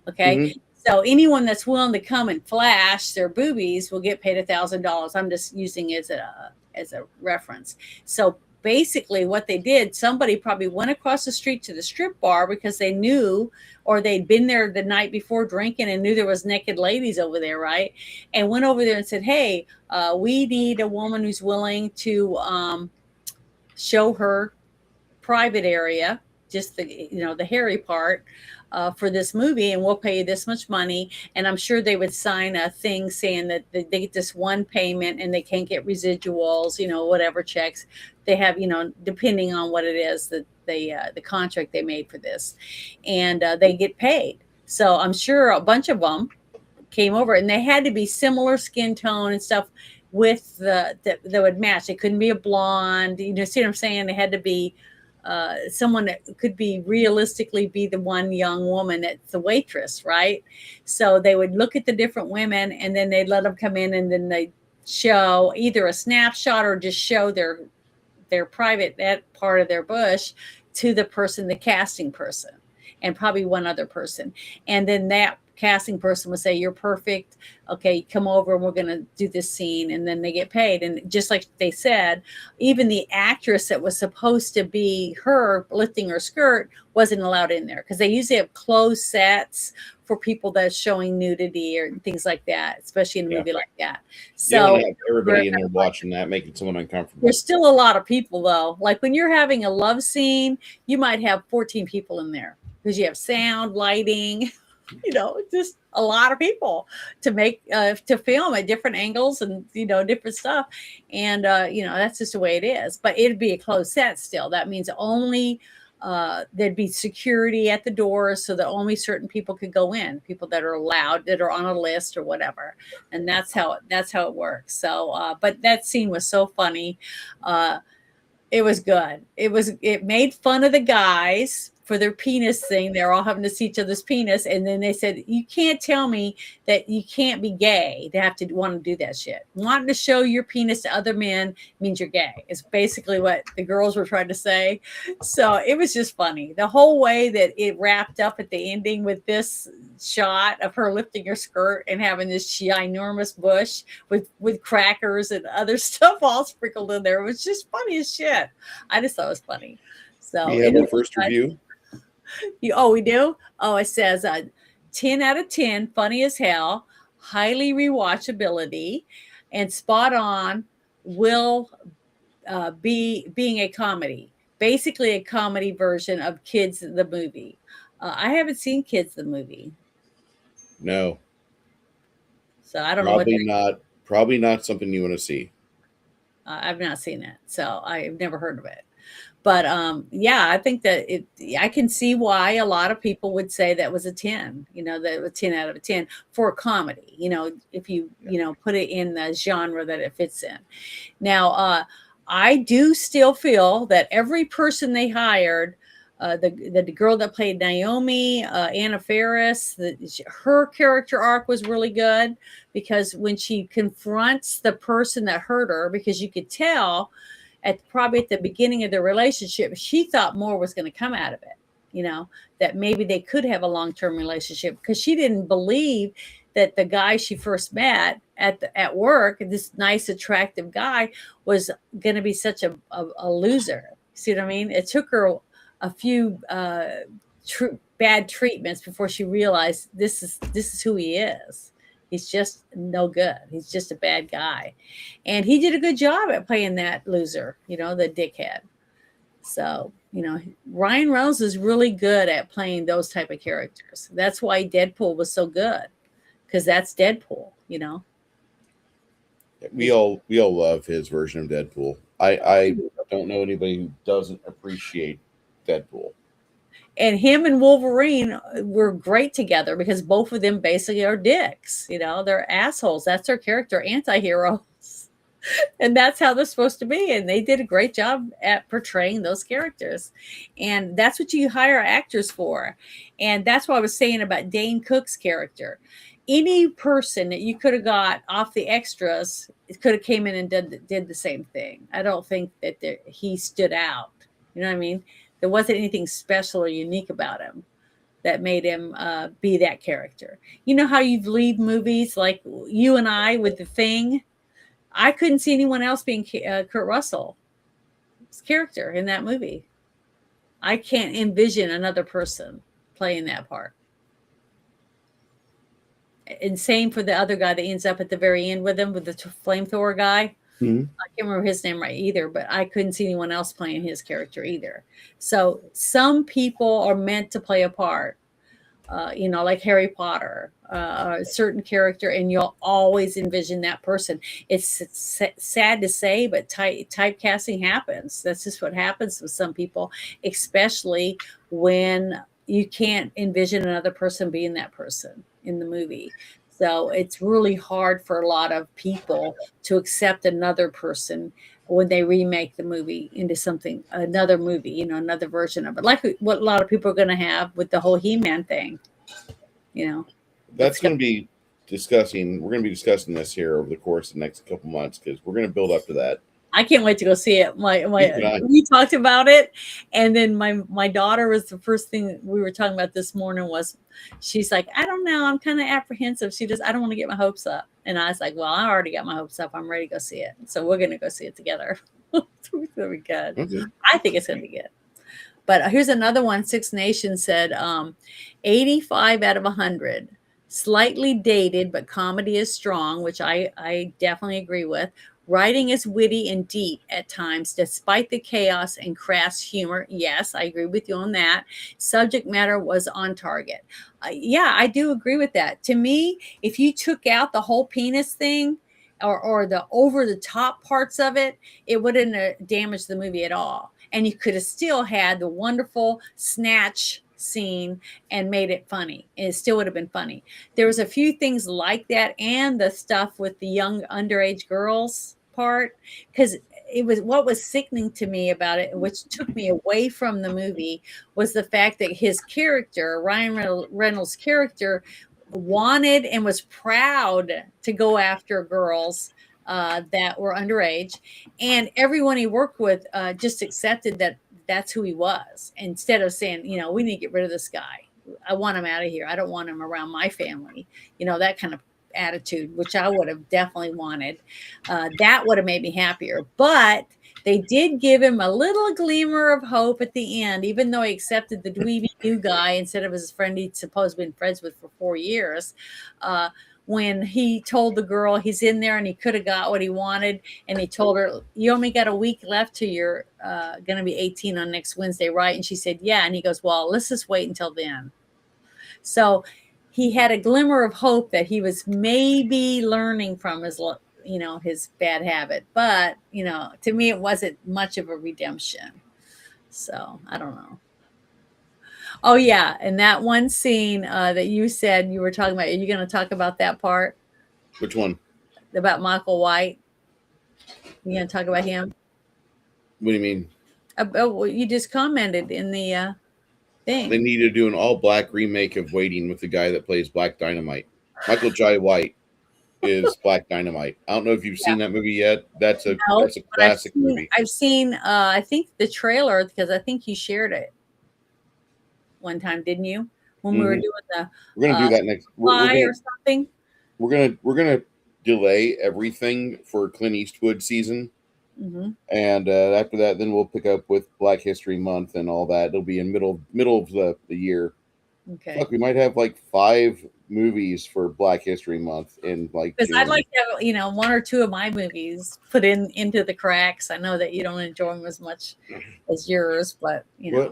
Okay. Mm-hmm. So anyone that's willing to come and flash their boobies will get paid $1,000. I'm just using it as a reference. So basically what they did, somebody probably went across the street to the strip bar because they knew, or they'd been there the night before drinking and knew there was naked ladies over there, right? And went over there and said, hey, we need a woman who's willing to show her private area, just the hairy part, for this movie, and we'll pay you this much money. And I'm sure they would sign a thing saying that they get this one payment and they can't get residuals, whatever checks they have, depending on what it is that the contract they made for this, and they get paid. So I'm sure a bunch of them came over, and they had to be similar skin tone and stuff with that would match. It couldn't be a blonde, see what I'm saying? They had to be someone that could be realistically be the one young woman that's the waitress, right? So they would look at the different women, and then they'd let them come in, and then they show either a snapshot or just show their private, that part of their bush, to the person, the casting person, and probably one other person. And then that casting person would say, you're perfect. Okay, come over and we're going to do this scene. And then they get paid. And just like they said, even the actress that was supposed to be her lifting her skirt wasn't allowed in there, because they usually have closed sets for people that's showing nudity or things like that, especially in a movie like that. You don't So want to have everybody in there watching that, making someone uncomfortable. there's still a lot of people, though. Like when you're having a love scene, you might have 14 people in there because you have sound, lighting, just a lot of people to make to film at different angles and different stuff. And that's just the way it is. But it'd be a closed set still. That means only there'd be security at the doors, so that only certain people could go in, people that are allowed, that are on a list or whatever. And that's how it works. So but that scene was so funny. It was good. It made fun of the guys for their penis thing. They're all having to see each other's penis. And then they said, you can't tell me that you can't be gay to have to want to do that shit. Wanting to show your penis to other men means you're gay. It's basically what the girls were trying to say. So it was just funny. The whole way that it wrapped up at the ending with this shot of her lifting her skirt and having this ginormous bush with crackers and other stuff all sprinkled in there. It was just funny as shit. I just thought it was funny. So we have our first review. We do? Oh, it says 10 out of 10, funny as hell, highly rewatchability, and spot on, will being a comedy. Basically a comedy version of Kids the movie. I haven't seen Kids the movie. No. So I don't know. Probably not something you want to see. I've not seen it, so I've never heard of it. But I think that I can see why a lot of people would say that was a 10, that was 10 out of 10 for a comedy, if you, put it in the genre that it fits in. Now, I do still feel that every person they hired, the girl that played Naomi, Anna Faris, her character arc was really good, because when she confronts the person that hurt her, because you could tell probably at the beginning of the relationship, she thought more was going to come out of it, that maybe they could have a long-term relationship, because she didn't believe that the guy she first met at work, this nice, attractive guy, was going to be such a loser. See what I mean? It took her a few bad treatments before she realized this is who he is. He's just no good. He's just a bad guy. And he did a good job at playing that loser, the dickhead. So, Ryan Reynolds is really good at playing those type of characters. That's why Deadpool was so good, because that's Deadpool, We all love his version of Deadpool. I don't know anybody who doesn't appreciate Deadpool. And him and Wolverine were great together, because both of them basically are dicks. They're assholes. That's their character, anti-heroes. And that's how they're supposed to be. And they did a great job at portraying those characters. And that's what you hire actors for. And that's what I was saying about Dane Cook's character. Any person that you could have got off the extras could have came in and did the same thing. I don't think that he stood out. You know what I mean? There wasn't anything special or unique about him that made him be that character. You know how you leave movies like You and I with The Thing? I couldn't see anyone else being Kurt Russell. character in that movie. I can't envision another person playing that part. And same for the other guy that ends up at the very end with him, with the flamethrower guy. Mhm. I can't remember his name right either, but I couldn't see anyone else playing his character either. So some people are meant to play a part, like Harry Potter, a certain character, and you'll always envision that person. It's sad to say, but typecasting happens. That's just what happens with some people, especially when you can't envision another person being that person in the movie. So it's really hard for a lot of people to accept another person when they remake the movie into something, another movie, another version of it, like what a lot of people are going to have with the whole He-Man thing. It's That's going to be discussing. We're going to be discussing this here over the course of the next couple months because we're going to build up to that. I can't wait to go see it. I. We talked about it, and then my daughter was the first thing we were talking about this morning. Was she's like, I don't know, I'm kind of apprehensive. I don't want to get my hopes up, and I was like, well, I already got my hopes up. I'm ready to go see it, so we're gonna go see it together. It's gonna be good. Okay. I think it's gonna be good. But here's another one. Six Nations said 85 out of 100. Slightly dated, but comedy is strong, which I definitely agree with. Writing is witty and deep at times, despite the chaos and crass humor. Yes, I agree with you on that. Subject matter was on target. Yeah, I do agree with that. To me, if you took out the whole penis thing or the over the top parts of it, it wouldn't damage the movie at all. And you could have still had the wonderful snatch scene and made it funny. And it still would have been funny. There was a few things like that, and the stuff with the young underage girls part, because it was what was sickening to me about it, which took me away from the movie, was the fact that his character, Ryan Reynolds' character, wanted and was proud to go after girls that were underage, and everyone he worked with just accepted that that's who he was, instead of saying, we need to get rid of this guy. I want him out of here. I don't want him around my family. That kind of attitude, which I would have definitely wanted. That would have made me happier. But they did give him a little glimmer of hope at the end, even though he accepted the dweeby new guy instead of his friend he'd supposed been friends with for 4 years. When he told the girl he's in there and he could have got what he wanted, and he told her, you only got a week left till you're going to be 18 on next Wednesday, right? And she said, yeah. And he goes, well, let's just wait until then. So he had a glimmer of hope that he was maybe learning from his bad habit. But, to me, it wasn't much of a redemption. So I don't know. Oh, yeah. And that one scene that you said you were talking about, are you going to talk about that part? Which one? About Michael White? You going to talk about him? What do you mean? What you just commented in the thing. They need to do an all-black remake of Waiting with the guy that plays Black Dynamite. Michael Jai White is Black Dynamite. I don't know if you've seen that movie yet. That's a classic movie. I've seen I think the trailer, because I think you shared it one time, didn't you? When we were doing we're gonna do that next. Or something. We're gonna delay everything for Clint Eastwood season, and after that, then we'll pick up with Black History Month and all that. It'll be in middle of the year. Okay. Look, we might have like 5 movies for Black History Month in because I'd like to have 1 or 2 of my movies put into the cracks. I know that you don't enjoy them as much as yours, but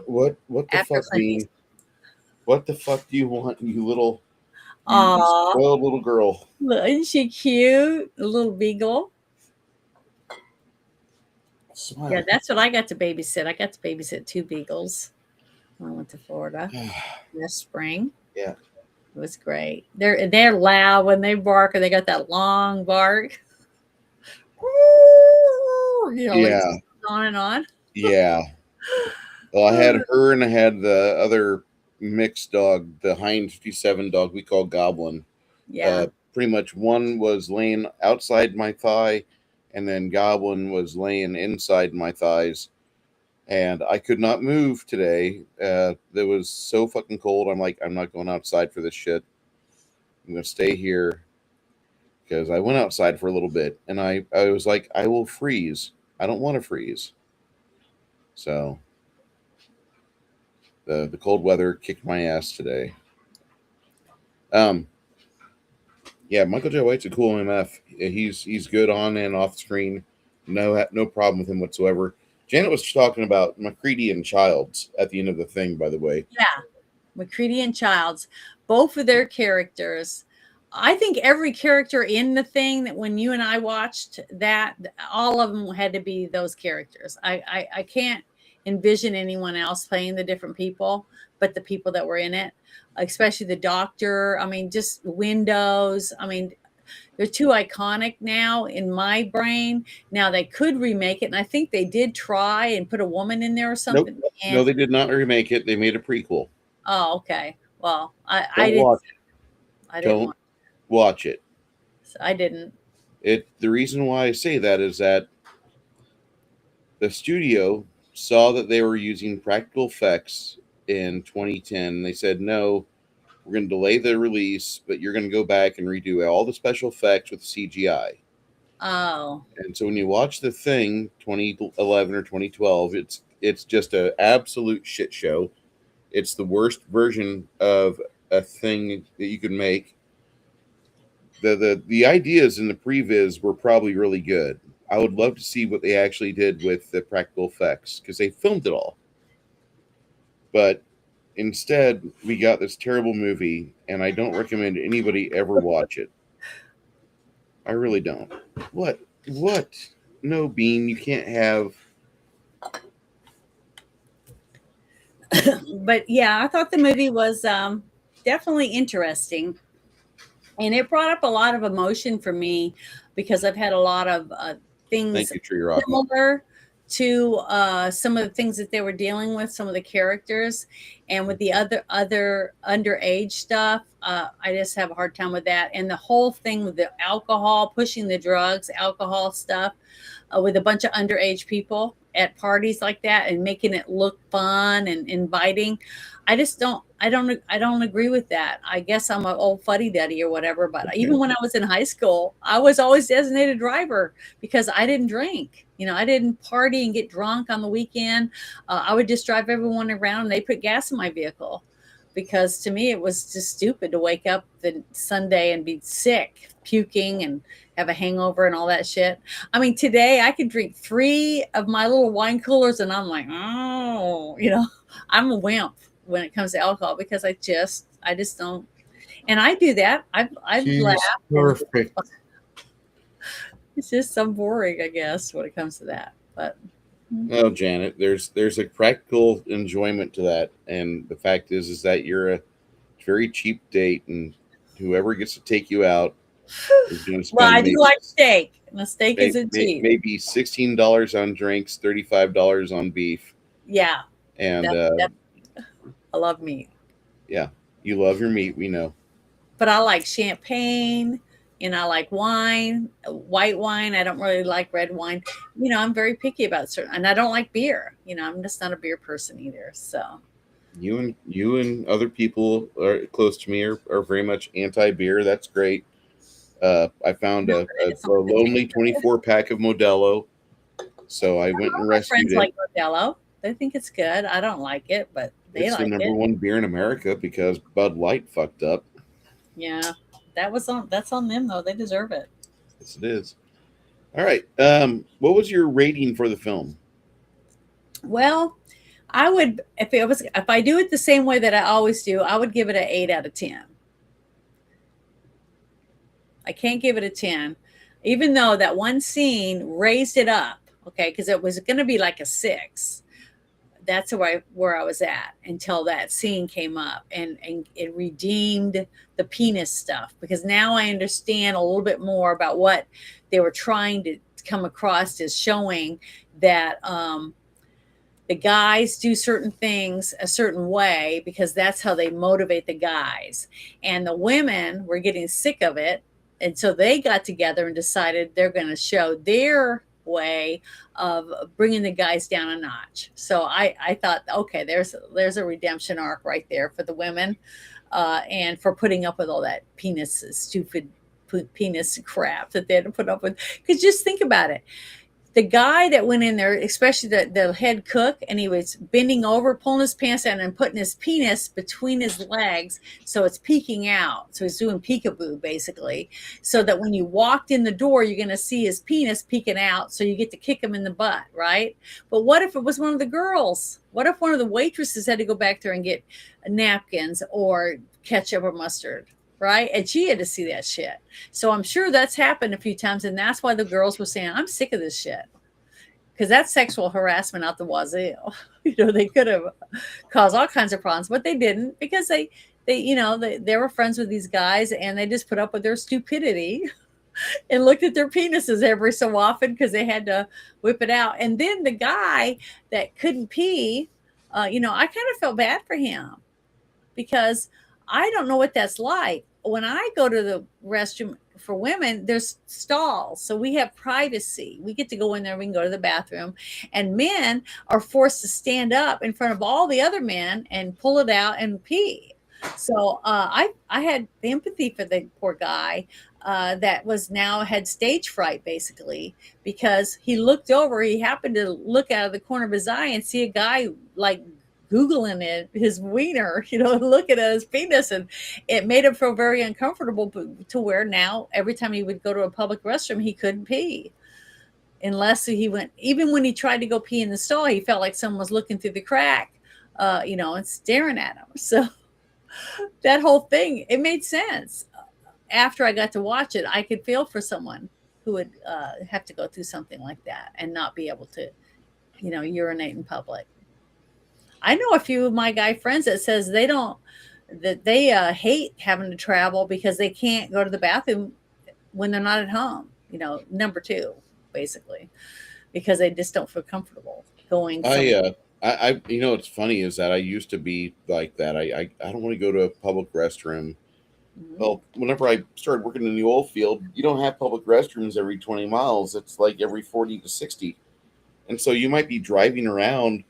what the fuck mean? What the fuck do you want, you little spoiled little girl? Isn't she cute? A little beagle. Smile. Yeah, that's what I got to babysit. I got to babysit 2 beagles when I went to Florida last spring. Yeah, it was great. They're loud when they bark, or they got that long bark. Yeah, like on and on. Yeah. Well, I had her, and I had the other mixed dog, the Hind 57 dog we call Goblin. Yeah. Pretty much one was laying outside my thigh, and then Goblin was laying inside my thighs. And I could not move today. It was so fucking cold. I'm like, I'm not going outside for this shit. I'm going to stay here. Because I went outside for a little bit, and I was like, I will freeze. I don't want to freeze. So the cold weather kicked my ass today. Um, yeah, Michael J. White's a cool MF. He's good on and off screen. No problem with him whatsoever. Janet was talking about McCready and Childs at the end of the thing, by the way. Yeah, McCready and Childs, both of their characters. I think every character in the thing that when you and I watched that, all of them had to be those characters. I can't envision anyone else playing the different people, but the people that were in it, especially the doctor. I mean, just Windows. I mean, they're too iconic now in my brain. Now they could remake it, and I think they did try and put a woman in there or Nope, something. no, And they did not remake it. They made a prequel. oh, okay. Well, I Don't didn't. watch it. I didn't Don't want. watch it. I didn't. The reason why I say that is that the studio saw that they were using practical effects in 2010. They said, no, we're going to delay the release, but you're going to go back and redo all the special effects with CGI. Oh, And so when you watch the thing 2011 or 2012, it's just an absolute shit show. It's the worst version of a thing that you can make. The ideas in the previs were probably really good. I would love to see what they actually did with the practical effects because they filmed it all. But instead, we got this terrible movie, and I don't recommend anybody ever watch it. I really don't. What? What? No, Bean, you can't have. but yeah, I thought the movie was definitely interesting, and it brought up a lot of emotion for me because I've had a lot of Thank things you, Tree Rock. similar to some of the things that they were dealing with, some of the characters, and with the other underage stuff. I just have a hard time with that, and the whole thing with the alcohol, pushing the drugs, alcohol stuff, with a bunch of underage people at parties like that, and making it look fun and inviting. I don't agree with that. I guess I'm an old fuddy duddy or whatever, but Okay. even when I was in high school, I was always designated driver because I didn't drink. I didn't party and get drunk on the weekend. I would just drive everyone around, and they put gas in my vehicle because to me it was just stupid to wake up the Sunday and be sick, puking, and have a hangover and all that shit. I mean, today I could drink 3 of my little wine coolers and I'm like, oh, I'm a wimp when it comes to alcohol because I just don't. And I do that. I've laughed. She's perfect. It's just so boring, I guess, when it comes to that. But Oh, Janet, there's a practical enjoyment to that, and the fact is that you're a very cheap date, and whoever gets to take you out is going to well, spend I do like steak, and the steak isn't cheap. maybe $16 on drinks, $35 on beef, Yeah, and I love meat. yeah, you love your meat, we know. But I like champagne and I like wine, white wine. I don't really like red wine. I'm very picky about certain, and I don't like beer. I'm just not a beer person either. So You and other people are close to me are very much anti-beer. That's great. I found a lonely 24 pack of Modelo, so I went and my rescued friends it. like Modelo. They think it's good. I don't like it, but they It's the like number it. one beer in America because Bud Light fucked up. Yeah, that's on them though. They deserve it. Yes, it is. All right. What was your rating for the film? Well, I would if I do it the same way that I always do, I would give it an 8 out of 10. I can't give it a 10, even though that one scene raised it up. Okay, because it was going to be like a 6. That's where I was at until that scene came up, and it redeemed the penis stuff because now I understand a little bit more about what they were trying to come across as showing that the guys do certain things a certain way because that's how they motivate the guys, and the women were getting sick of it, and so they got together and decided they're going to show their way of bringing the guys down a notch. So I thought, okay, there's a redemption arc right there for the women, and for putting up with all that stupid penis crap that they had to put up with. Because just think about it. the guy that went in there, especially the head cook, and he was bending over, pulling his pants down and putting his penis between his legs so it's peeking out. So he's doing peekaboo basically, so that when you walked in the door, you're going to see his penis peeking out, so you get to kick him in the butt, right? But what if it was one of the girls? What if one of the waitresses had to go back there and get napkins or ketchup or mustard? Right. And she had to see that shit. So I'm sure that's happened a few times. And that's why the girls were saying, I'm sick of this shit. Because that's sexual harassment out the wazoo. They could have caused all kinds of problems, but they didn't, because they were friends with these guys, and they just put up with their stupidity and looked at their penises every so often because they had to whip it out. And then the guy that couldn't pee, I kind of felt bad for him, because I don't know what that's like. When I go to the restroom for women, there's stalls. So we have privacy. We get to go in there. We can go to the bathroom. And men are forced to stand up in front of all the other men and pull it out and pee. So I had empathy for the poor guy that had stage fright, basically, because he looked over. He happened to look out of the corner of his eye and see a guy like Googling his wiener, looking at his penis, and it made him feel very uncomfortable, to where now every time he would go to a public restroom, he couldn't pee unless even when he tried to go pee in the stall, he felt like someone was looking through the crack, and staring at him. So that whole thing, it made sense. After I got to watch it, I could feel for someone who would have to go through something like that and not be able to, urinate in public. I know a few of my guy friends that says they hate having to travel because they can't go to the bathroom when they're not at home. Number two, basically, because they just don't feel comfortable going. What's funny is that I used to be like that. I don't want to go to a public restroom. Mhm. Well, whenever I started working in the oil field, you don't have public restrooms every 20 miles. It's like every 40 to 60. And so you might be driving around,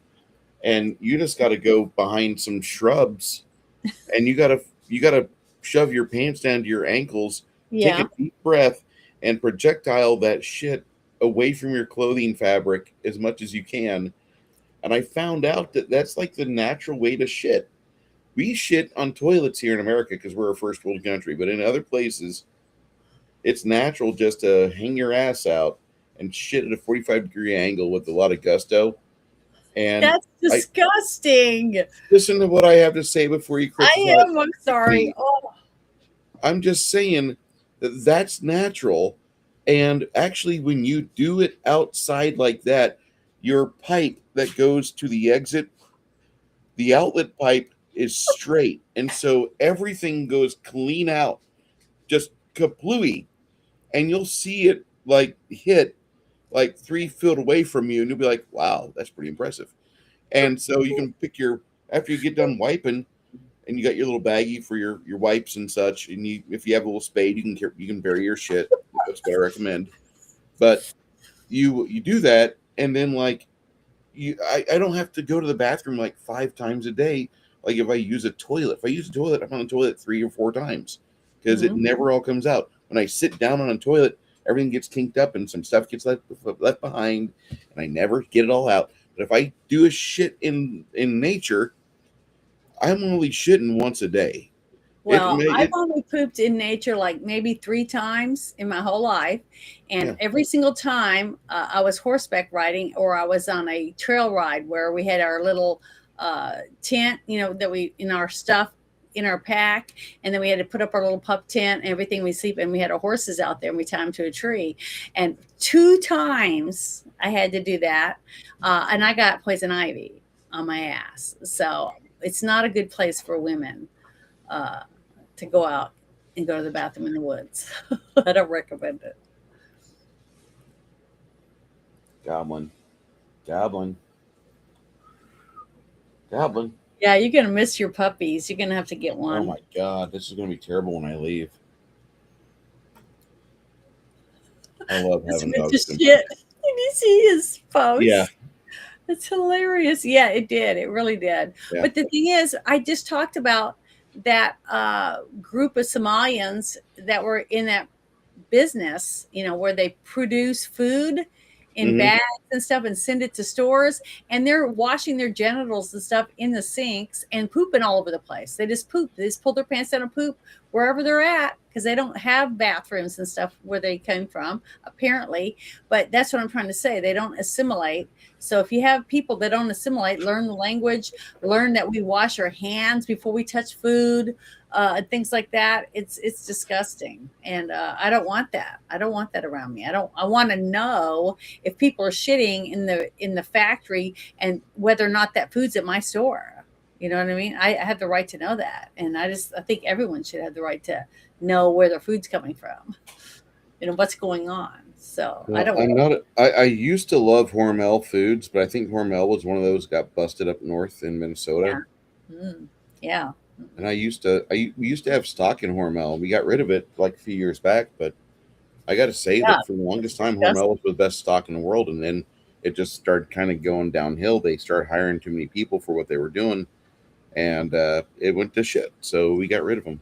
and you just got to go behind some shrubs, and you got to shove your pants down to your ankles, take Yeah. a deep breath, and projectile that shit away from your clothing fabric as much as you can. And I found out that that's like the natural way to shit. We shit on toilets here in America because we're a first world country, but in other places, it's natural just to hang your ass out and shit at a 45-degree angle with a lot of gusto. And That's I disgusting. listen to what I have to say before you criticize I'm sorry. me. Oh, I'm just saying that that's natural. And actually, when you do it outside like that, your pipe that goes to the exit, the outlet pipe is straight. And so everything goes clean out, just kaplooey. And you'll see it like hit like 3 feet away from you. And you'll be like, wow, that's pretty impressive. And so you can pick after you get done wiping, and you got your little baggie for your wipes and such. And if you have a little spade, you can bury your shit. That's what I recommend. But you do that, and then like I don't have to go to the bathroom like 5 times a day. Like if I use a toilet, I'm on the toilet 3 or 4 times because it mhm. never all comes out. When I sit down on a toilet, everything gets kinked up and some stuff gets left behind, and I never get it all out. But if I do a shit in nature, I'm only shitting once a day. It Well, may I've it only pooped in nature like maybe 3 times in my whole life. And Yeah. every single time I was horseback riding, or I was on a trail ride where we had our little tent, that we, in our stuff in our pack. And then we had to put up our little pup tent and everything, we sleep. And we had our horses out there and we tied them to a tree. And 2 times I had to do that. And I got poison ivy on my ass. So it's not a good place for women. Uh, to go out and go to the bathroom in the woods. I don't recommend it. Goblin, goblin, goblin. Yeah, you're gonna miss your puppies. You're gonna have to get Oh one. my god, this is gonna be terrible when I leave. I love Just having went to dogs. shit. Did you see his Yeah, post? That's hilarious. Yeah, it did. It really did. yeah. But the thing is, I just talked about that group of Somalians that were in that business, where they produce food in Hmm. bags and stuff and send it to stores, and they're washing their genitals and stuff in the sinks and pooping all over the place. They just poop. They just pull their pants down and poop wherever they're at because they don't have bathrooms and stuff where they came from, apparently. But that's what I'm trying to say. They don't assimilate. So if you have people that don't assimilate, learn the language, learn that we wash our hands before we touch food, and things like that. It's disgusting, and I don't want that. I don't want that around me. I don't. I want to know if people are shitting in the factory and whether or not that food's at my store. You know what I mean? I have the right to know that, and I think everyone should have the right to know where their food's coming from. You know what's going on. So I Well, don't. I'm not. I used to love Hormel foods, but I think Hormel was one of those got busted up north in Minnesota. Yeah. Mm, yeah. And we used to have stock in Hormel. We got rid of it like a few years back, but I got to say Yeah. that for the It's longest time, disgusting. Hormel was the best stock in the world, and then it just started kind of going downhill. They started hiring too many people for what they were doing, and it went to shit. So we got rid of them.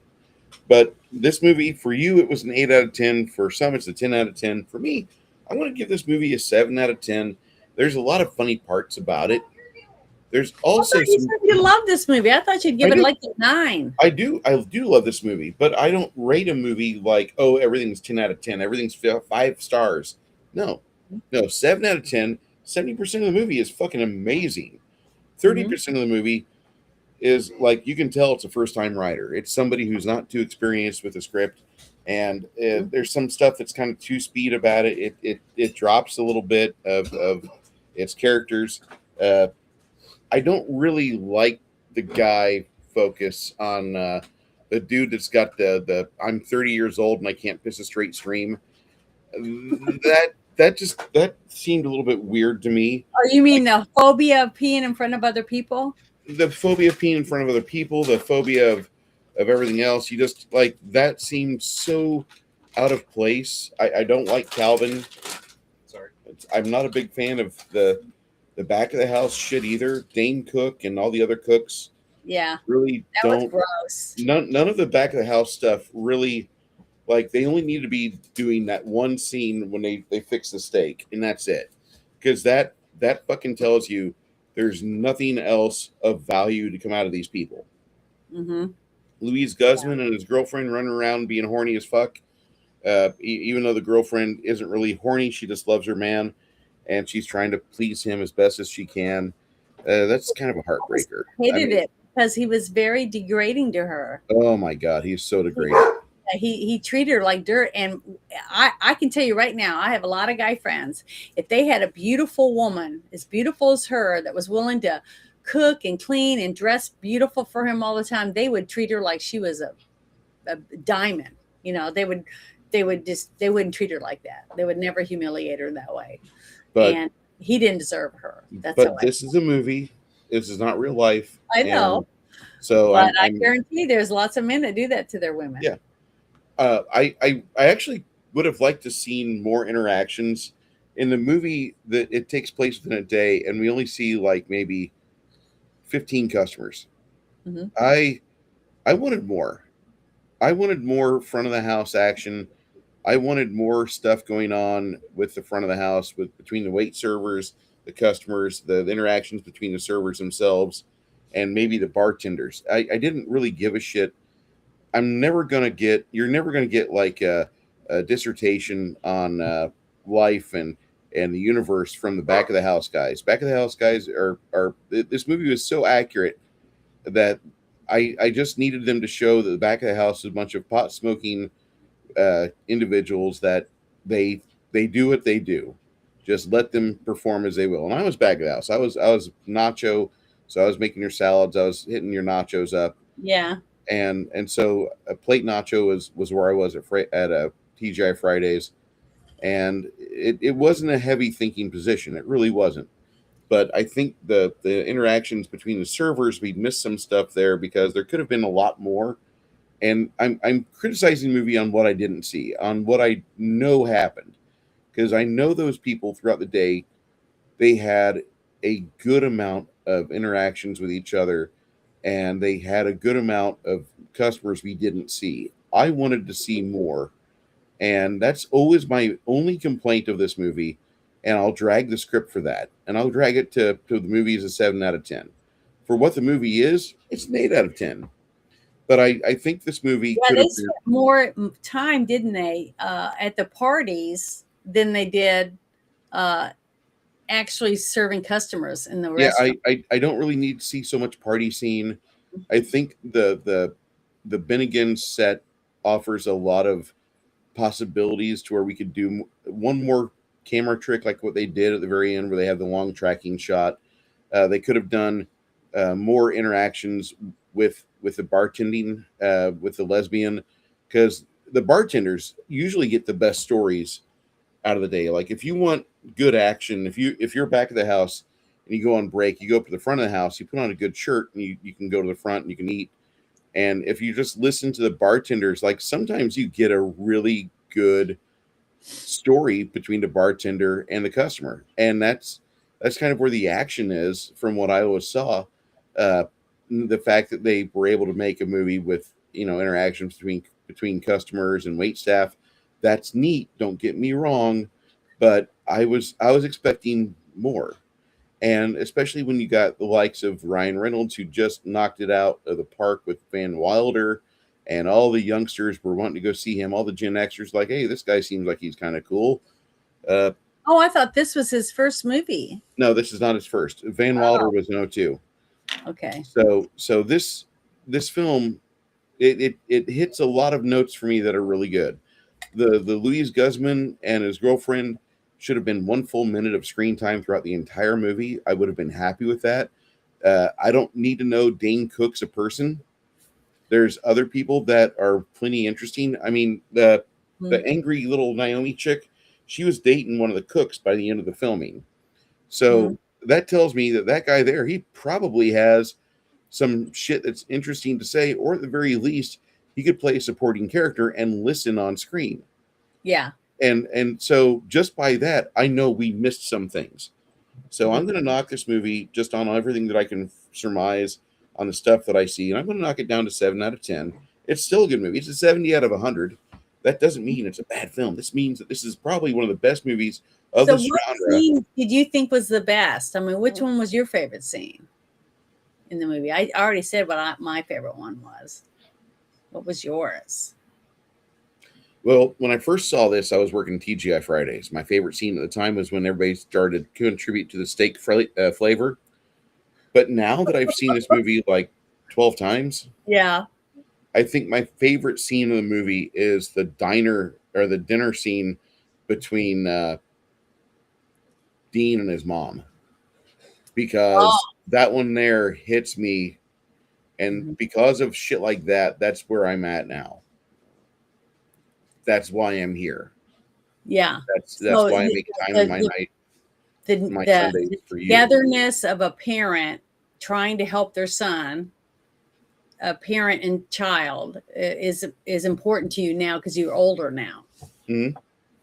But this movie, for you, it was an 8 out of 10. For some, it's a 10 out of 10. For me, I want to give this movie a 7 out of 10. There's a lot of funny parts about it. There's I also thought you some. said you loved this movie. I thought you'd I give it do. like a 9. I do love this movie, but I don't rate a movie like, oh, everything's 10 out of 10, everything's 5 stars. No, no, 7 out of 10. 70% of the movie is fucking amazing. thirty Mm-hmm. percent of the movie is like you can tell it's a first time writer. It's somebody who's not too experienced with the script, and there's some stuff that's kind of too speed about it. It drops a little bit of its characters. Uh, I don't really like the guy focus on the dude that's got the I'm 30 years old and I can't piss a straight stream. That seemed a little bit weird to me. Oh, you mean Like the phobia of peeing in front of other people? the phobia of peeing in front of other people, the phobia of everything else. You just like that seemed so out of place. I don't like Calvin. Sorry, I'm not a big fan of the back of the house shit either. Dane Cook and all the other cooks Yeah, really that was don't. gross. None of the back of the house stuff really, like, they only need to be doing that one scene when they fix the steak, and that's it, because that fucking tells you there's nothing else of value to come out of these people. Mm-hmm. Louise Guzman and his girlfriend running around being horny as fuck. Even though the girlfriend isn't really horny, she just loves her man, and she's trying to please him as best as she can. That's kind of a I just heartbreaker. I hated mean, it because he was very degrading to her. oh my god, he's so He degraded. he treated her like dirt, and I can tell you right now, I have a lot of guy friends. If they had a beautiful woman as beautiful as her that was willing to cook and clean and dress beautiful for him all the time, they would treat her like she was a diamond. You know, they wouldn't treat her like that. They would never humiliate her that way. But And he didn't deserve her. That's how but this is a movie. This is not real life, I and know. so But I I'm guarantee there's lots of men that do that to their women. yeah. I actually would have liked to seen more interactions in the movie. That it takes place within a day, and we only see like maybe 15 customers. Hmm. I I wanted more. I wanted more front of the house action. I wanted more stuff going on with the front of the house, with between the wait servers, the customers, the interactions between the servers themselves, and maybe the bartenders. I didn't really give a shit. You're never gonna get like a dissertation on life and the universe from the back of the house guys. Back of the house guys are this movie was so accurate that I just needed them to show that the back of the house is a bunch of pot smoking individuals that they they do what they do. Just let them perform as they will. And I was back of the house. I was nacho, so I was making your salads. I was hitting your nachos up, Yeah. and so a plate nacho was where I was at a TGI Fridays, and it wasn't a heavy thinking position. It really wasn't. But I think the interactions between the servers, we missed some stuff there because there could have been a lot more. And I'm criticizing the movie on what I didn't see, on what I know happened, because I know those people throughout the day, they had a good amount of interactions with each other, and they had a good amount of customers we didn't see. I wanted to see more, and that's always my only complaint of this movie and I'll drag the script for that, and I'll drag it to the movie as a 7 out of 10. For what the movie is, it's an 8 out of 10. But I think this movie Yeah, could they have been. spent more time, didn't they, at the parties than they did uh, actually serving customers in the Yeah, restaurant. I don't really need to see so much party scene. I think the Bennigan set offers a lot of possibilities to where we could do one more camera trick like what they did at the very end where they have the long tracking shot. They could have done more interactions with the bartending with the lesbian, because the bartenders usually get the best stories out of the day. Like if you want good action, if you're back at the house and you go on break, you go up to the front of the house, you put on a good shirt, and you can go to the front and you can eat. And if you just listen to the bartenders, like sometimes you get a really good story between the bartender and the customer, and that's kind of where the action is from what I always saw. Uh, the fact that they were able to make a movie with interactions between customers and wait staff, that's neat. Don't get me wrong, but I was expecting more, and especially when you got the likes of Ryan Reynolds, who just knocked it out of the park with Van Wilder, and all the youngsters were wanting to go see him. All the Gen Xers like, hey, this guy seems like he's kind of cool. Uh, Oh, I thought this was his first movie. no, this is not his first. Van Wilder Oh, was in '02. okay. So this film, it hits a lot of notes for me that are really good. The Louise Guzman and his girlfriend should have been 1 full minute of screen time throughout the entire movie. I would have been happy with that. I don't need to know Dane Cook's a person. There's other people that are plenty interesting. I mean, the Mhm. angry little Naomi chick, she was dating one of the cooks by the end of the filming. Mhm. So that tells me that that guy there, he probably has some shit that's interesting to say, or at the very least, he could play a supporting character and listen on screen. Yeah. And so just by that, I know we missed some things. So I'm Mhm. going to knock this movie just on everything that I can surmise on the stuff that I see, and I'm going to knock it down to 7 out of 10. It's still a good movie. It's a 70 out of 100. That doesn't mean it's a bad film. This means that this is probably one of the best movies of So, this what genre. scene did you think was the best? I mean, which one was your favorite scene in the movie? I already said what my favorite one was. What was yours? Well, when I first saw this, I was working TGI Fridays. My favorite scene at the time was when everybody started to contribute to the steak flavor. But now that I've seen this movie like 12 times, Yeah. I think my favorite scene in the movie is the diner or the dinner scene between Dean and his mom, because Oh. that one there hits me. And Mhm. because of shit like that, that's where I'm at now. That's why I'm here. Yeah. That's So why I make time in the my the night, my the Sundays for you. togetherness of a parent trying to help their son, a parent and child, is important to you now because you're older now. Mhm.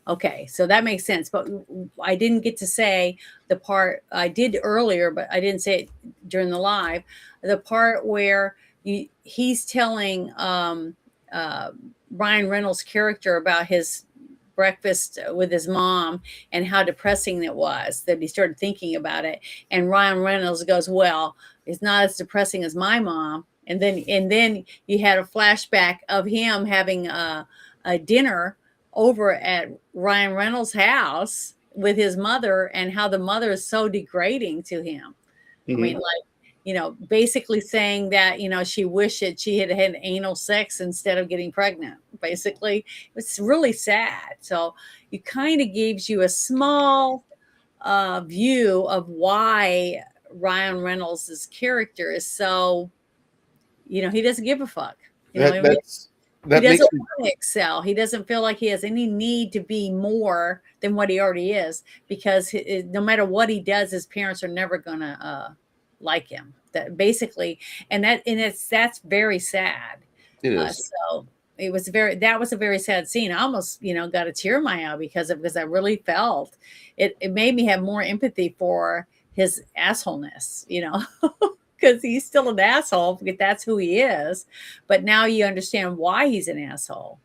Okay, so that makes sense. But I didn't get to say the part I did earlier, but I didn't say it during the live. The part where he's telling uh, Ryan Reynolds' character about his breakfast with his mom and how depressing it was, that he started thinking about it. And Ryan Reynolds goes, "Well, it's not as depressing as my mom." And then you had a flashback of him having a dinner over at Ryan Reynolds' house with his mother, and how the mother is so degrading to him. I mean, Mhm. like, basically saying that, she wished that she had had anal sex instead of getting pregnant. Basically, it's really sad. So it kind of gives you a small view of why Ryan Reynolds' character is so, he doesn't give a fuck. That that's He that doesn't makes me. want to excel. He doesn't feel like he has any need to be more than what he already is, because no matter what he does, his parents are never gonna like him. That basically, that's very sad. It is. So that was a very sad scene. I almost got a tear in my eye because I really felt it. It made me have more empathy for his assholeness. Because he's still an asshole, because that's who he is. But now you understand why he's an asshole.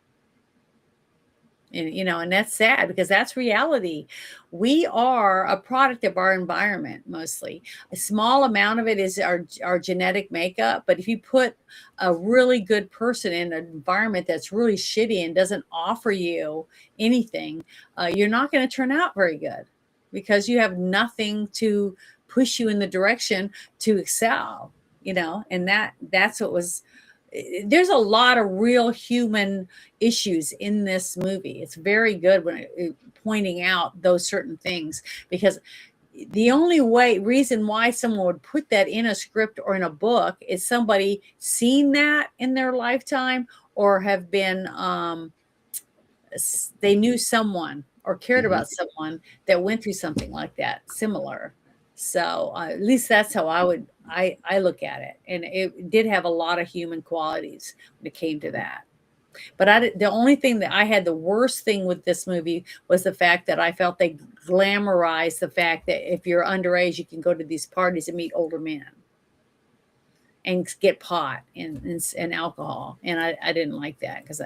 And and that's sad because that's reality. We are a product of our environment mostly. A small amount of it is our genetic makeup, but if you put a really good person in an environment that's really shitty and doesn't offer you anything, you're not going to turn out very good because you have nothing to push you in the direction to excel. And that's what was. There's a lot of real human issues in this movie. It's very good when pointing out those certain things, because the only reason why someone would put that in a script or in a book is somebody seen that in their lifetime, or have been they knew someone or cared Mhm. about someone that went through something like that similar. So at least that's how I look at it, and it did have a lot of human qualities when it came to that. But the only thing that I had, the worst thing with this movie, was the fact that I felt they glamorized the fact that if you're underage, you can go to these parties and meet older men and get pot and alcohol. And I didn't like that because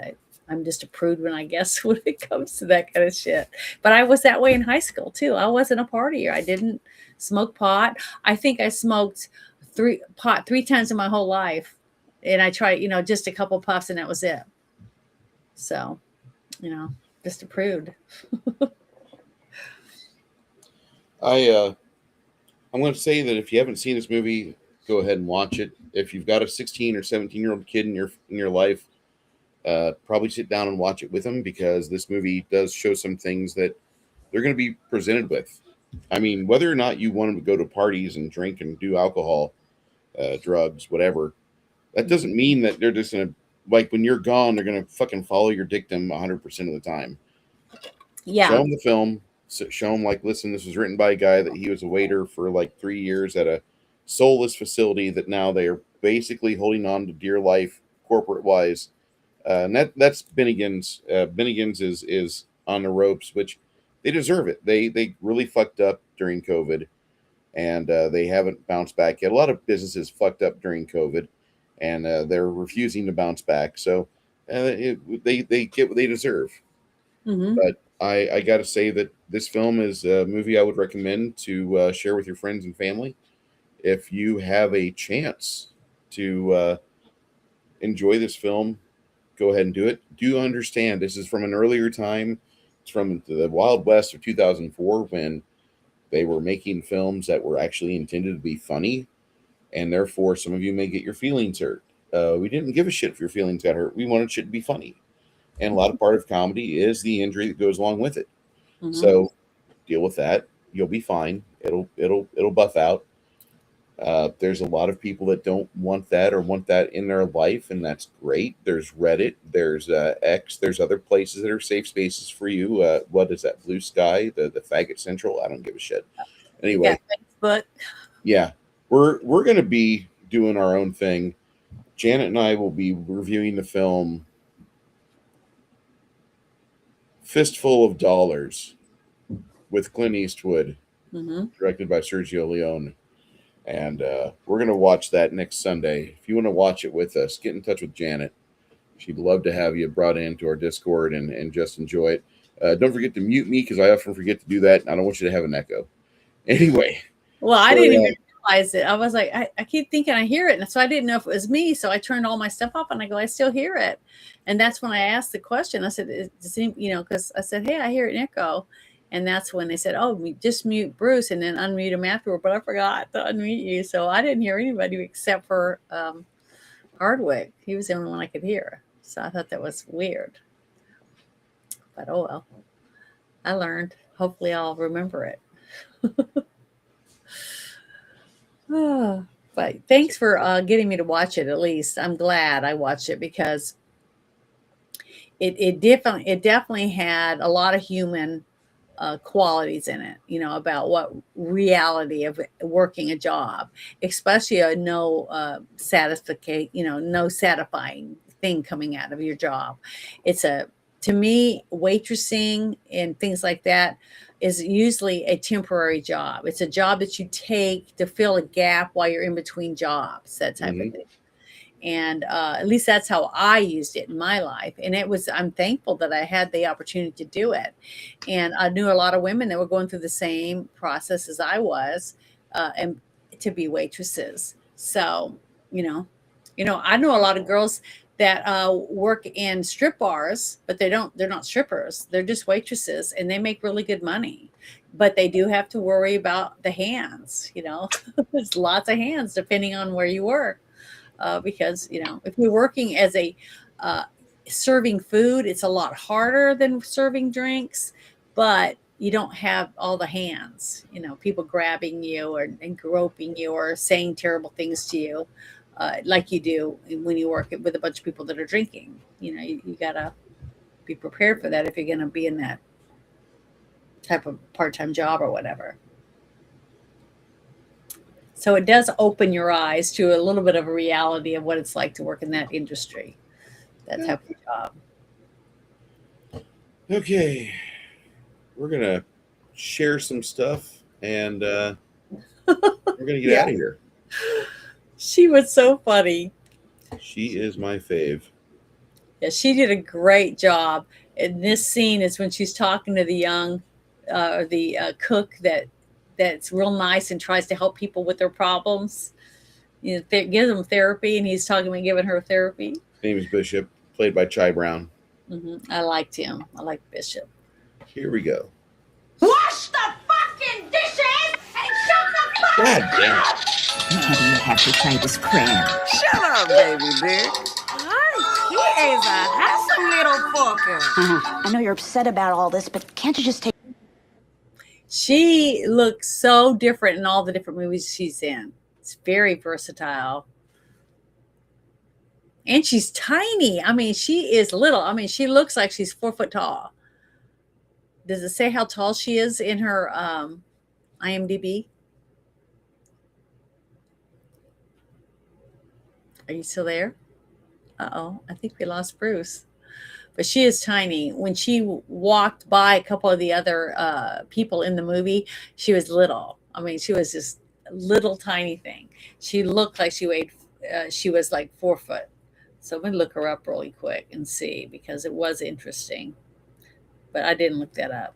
I'm just a prude when I guess when it comes to that kind of shit. But I was that way in high school too. I wasn't a partier. I didn't smoke pot. I think I smoked pot 3 times in my whole life. And I tried, just a couple puffs and that was it. So, just a prude. I'm going to say that if you haven't seen this movie, go ahead and watch it. If you've got a 16 or 17-year-old kid in your life, probably sit down and watch it with them, because this movie does show some things that they're going to be presented with. I mean, whether or not you want them to go to parties and drink and do alcohol, drugs, whatever, that doesn't mean that they're just going to, like, when you're gone, they're going to fucking follow your dictum 100% of the time. Show Yeah. them the film. Show them, like, listen, this was written by a guy that he was a waiter for like 3 years at a soulless facility that now they are basically holding on to dear life corporate wise. And that's Bennigan's. Bennigan's is on the ropes, which they deserve it. They really fucked up during COVID, and they haven't bounced back yet. A lot of businesses fucked up during COVID, and they're refusing to bounce back. So they get what they deserve. Hmm. But I got to say that this film is a movie I would recommend to share with your friends and family if you have a chance to enjoy this film. Go ahead and do it. Do understand this is from an earlier time. It's from the Wild West of 2004, when they were making films that were actually intended to be funny, and therefore some of you may get your feelings hurt. We didn't give a shit if your feelings got hurt. We wanted shit to be funny, and a lot of part of comedy is the injury that goes along with it. Hmm. So deal with that. You'll be fine. It'll buff out. There's a lot of people that don't want that or want that in their life, and that's great. There's Reddit, there's X, there's other places that are safe spaces for you. What is that? Blue Sky, the faggot central. I don't give a shit. You got Anyway, Facebook. yeah, we're gonna be doing our own thing. Janet and I will be reviewing the film Fistful of Dollars with Clint Eastwood, Hmm. directed by Sergio Leone. And we're going to watch that next Sunday. If you want to watch it with us, get in touch with Janet. She'd love to have you brought into our Discord and just enjoy it. Don't forget to mute me, because I often forget to do that. I don't want you to have an echo. Anyway, Well, I so didn't even realize it. I was like, I keep thinking I hear it. And so I didn't know if it was me. So I turned all my stuff off and I go, I still hear it. And that's when I asked the question. I said, because I said, hey, I hear an echo. And that's when they said, oh, just mute Bruce and then unmute him afterward. But I forgot to unmute you. So I didn't hear anybody except for Hardwick. He was the only one I could hear. So I thought that was weird. But oh well, I learned. Hopefully I'll remember it. But thanks for getting me to watch it. At least I'm glad I watched it, because it definitely had a lot of human qualities in it. About what reality of working a job, especially a no satisfying thing coming out of your job. It's to me, waitressing and things like that is usually a temporary job. It's a job that you take to fill a gap while you're in between jobs, that type of mhm. thing. And at least that's how I used it in my life. And I'm thankful that I had the opportunity to do it. And I knew a lot of women that were going through the same process as I was, and to be waitresses. So, you know, I know a lot of girls that work in strip bars, but they're not strippers. They're just waitresses, and they make really good money. But they do have to worry about the hands, there's lots of hands depending on where you work. Because if you're working as a uh, serving food, it's a lot harder than serving drinks, but you don't have all the hands, people grabbing you and groping you or saying terrible things to you, like you do when you work with a bunch of people that are drinking. You gotta be prepared for that if you're going to be in that type of part-time job or whatever. So it does open your eyes to a little bit of a reality of what it's like to work in that industry, that type of job. Okay, we're gonna share some stuff, and we're gonna get out of here. She was so funny. She is my fave. Yeah, she did a great job. And this scene is when she's talking to the young, the cook that's real nice and tries to help people with their problems. Gives them therapy, and he's talking about giving her therapy. His name is Bishop, played by Chai Brown. I liked him. I liked Bishop. Here we go. Wash the fucking dishes and shut the fuck God up! damn it. Why do you have to try this crab? Shut up, baby bitch. He is a handsome little fucker. I know you're upset about all this, but can't you just take... She looks so different in all the different movies she's in. It's very versatile. And she's tiny. I mean, she is little. I mean, she looks like she's 4 foot tall. Does it say how tall she is in her IMDb? Are you still there? Uh-oh, I think we lost Bruce. But she is tiny. When she walked by a couple of the other people in the movie, she was little. I mean, she was just a little tiny thing. She looked like she was like 4 foot. So I'm going to look her up really quick and see, because it was interesting. But I didn't look that up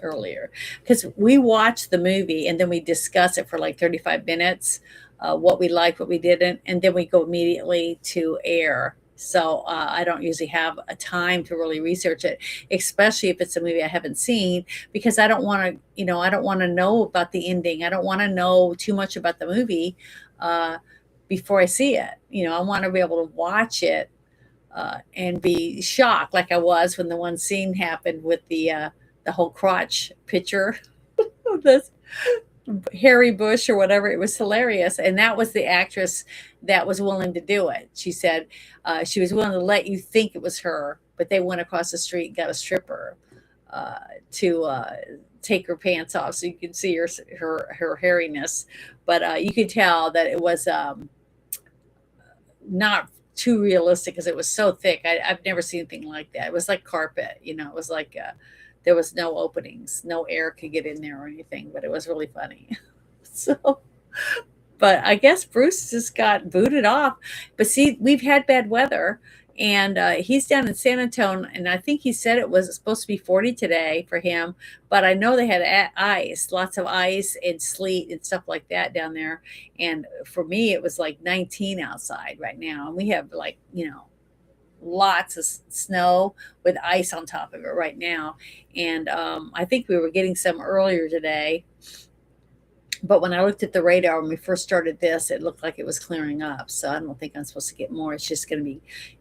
earlier, because we watched the movie and then we discuss it for like 35 minutes, what we liked, what we didn't, and then we go immediately to air. So I don't usually have a time to really research it, especially if it's a movie I haven't seen, because I don't want to, I don't want to know about the ending. I don't want to know too much about the movie before I see it. I want to be able to watch it and be shocked, like I was when the one scene happened with the whole crotch picture of this Harry Bush or whatever. It was hilarious. And that was the actress that was willing to do it. She said she was willing to let you think it was her, but they went across the street and got a stripper to take her pants off so you could see her hairiness. But you could tell that it was not too realistic, because it was so thick. I've never seen anything like that. It was like carpet, it was like there was no openings, no air could get in there or anything, but it was really funny. So, but I guess Bruce just got booted off. But see, we've had bad weather, and he's down in San Antonio, and I think he said it was supposed to be 40 today for him, but I know they had ice, lots of ice and sleet and stuff like that down there. And for me, it was like 19 outside right now, and we have like, lots of snow with ice on top of it right now. And I think we were getting some earlier today, but when I looked at the radar when we first started this, it looked like it was clearing up. So I don't think I'm supposed to get more. It's just going to be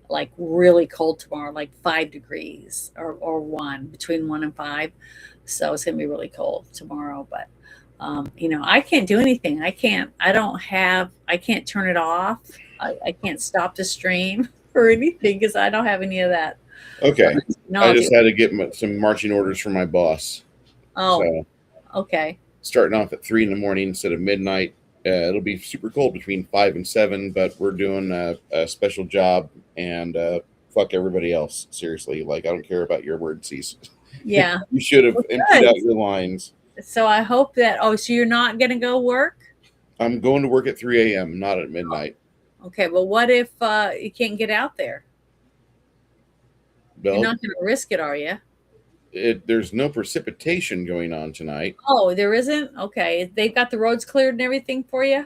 like really cold tomorrow, like 5 degrees or between 1 and 5. So it's going to be really cold tomorrow. But I can't do anything. I can't turn it off. I can't stop the stream or anything, because I don't have any of that. Okay. I just had to get some marching orders from my boss. Oh, so, okay. Starting off at 3 in the morning instead of midnight. It'll be super cold between 5 and 7, but we're doing a special job, and fuck everybody else. Seriously, like, I don't care about your emergencies. Yeah. You should have emptied out your lines. So I hope that, so you're not going to go work? I'm going to work at 3 a.m., not at midnight. Okay, well, what if you can't get out there? You're Well, not going to risk it, are you? there's no precipitation going on tonight. Oh, there isn't? Okay. They've got the roads cleared and everything for you?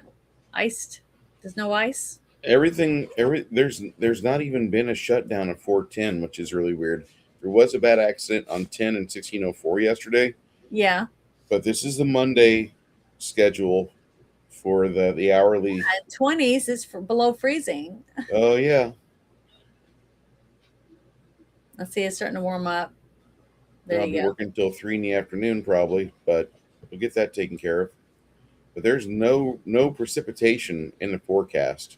Iced? There's no ice? There's not even been a shutdown at 410, which is really weird. There was a bad accident on 10 and 1604 yesterday, Yeah. but this is the Monday schedule for the hourly. At 20s is for below freezing. Oh yeah, Let's see, it's starting to warm up. and There I'll be you go. working till 3 in the afternoon probably, but we'll get that taken care of. But there's no precipitation in the forecast.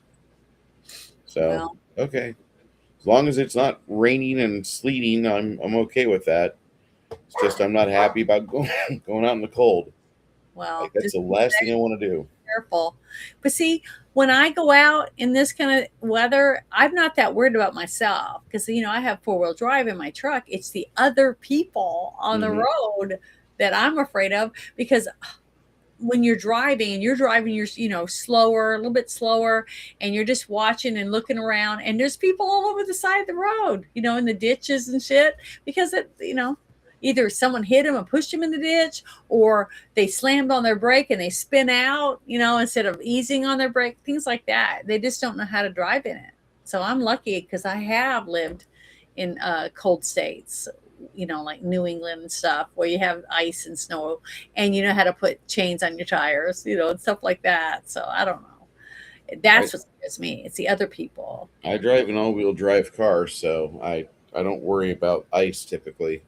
So Well, okay, as long as it's not raining and sleeting, I'm okay with that. It's just I'm not happy about going out in the cold. Like that's just the be last thing I want to do. careful. But see, when I go out in this kind of weather, I'm not that worried about myself because, I have four-wheel drive in my truck. It's the other people on the Hmm. road that I'm afraid of because when you're driving and you're slower, a little bit slower, and you're just watching and looking around, and there's people all over the side of the road, in the ditches and shit, because either someone hit them and pushed them in the ditch, or they slammed on their brake and they spin out, instead of easing on their brake, things like that. They just don't know how to drive in it. So I'm lucky because I have lived in cold states, like New England and stuff, where you have ice and snow, and you know how to put chains on your tires, and stuff like that. So I don't know. I That's what scares me. It's the other people. I drive an all-wheel drive car, so I don't worry about ice typically.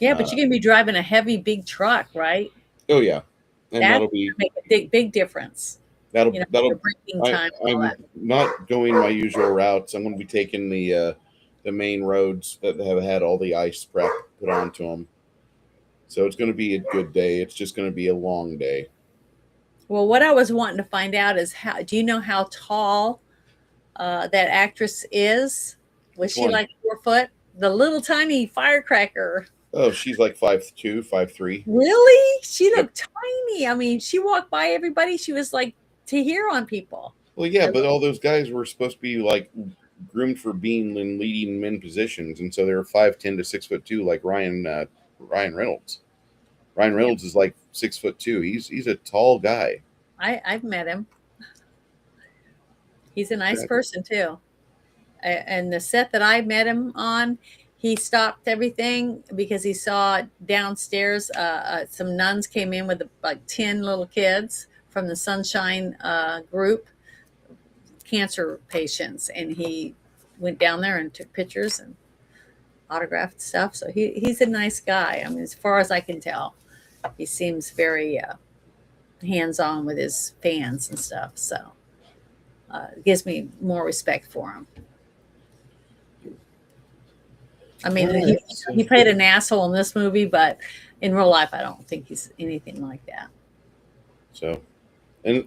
Yeah, but Uh, you're gonna be driving a heavy, big truck, right? oh yeah, and That's that'll gonna be make a big, big difference. that'll The that'll. braking time and all I'm that. not going my usual routes. I'm going to be taking the main roads that have had all the ice prep put onto them. So it's going to be a good day. It's just going to be a long day. Well, what I was wanting to find out is do you know how tall that actress is? Was Which she one? like 4 foot? The little tiny firecracker. Oh, she's like 5'2", 5'3". Really? She Yep. looked tiny. I mean, she walked by everybody. She was like to hear on people. Well, yeah, but all those guys were supposed to be like groomed for being in leading men positions, and so they were 5'10" to 6'2", like Ryan Reynolds. Ryan Yeah, Reynolds is like 6'2". He's a tall guy. I've met him. He's a nice Exactly. person too. And the set that I met him on, he stopped everything because he saw downstairs some nuns came in with like 10 little kids from the Sunshine group, cancer patients, and he went down there and took pictures and autographed stuff. So he's a nice guy. I mean, as far as I can tell, he seems very hands-on with his fans and stuff. So it gives me more respect for him. I mean, All right. So, he played an asshole in this movie, but in real life, I don't think he's anything like that. so and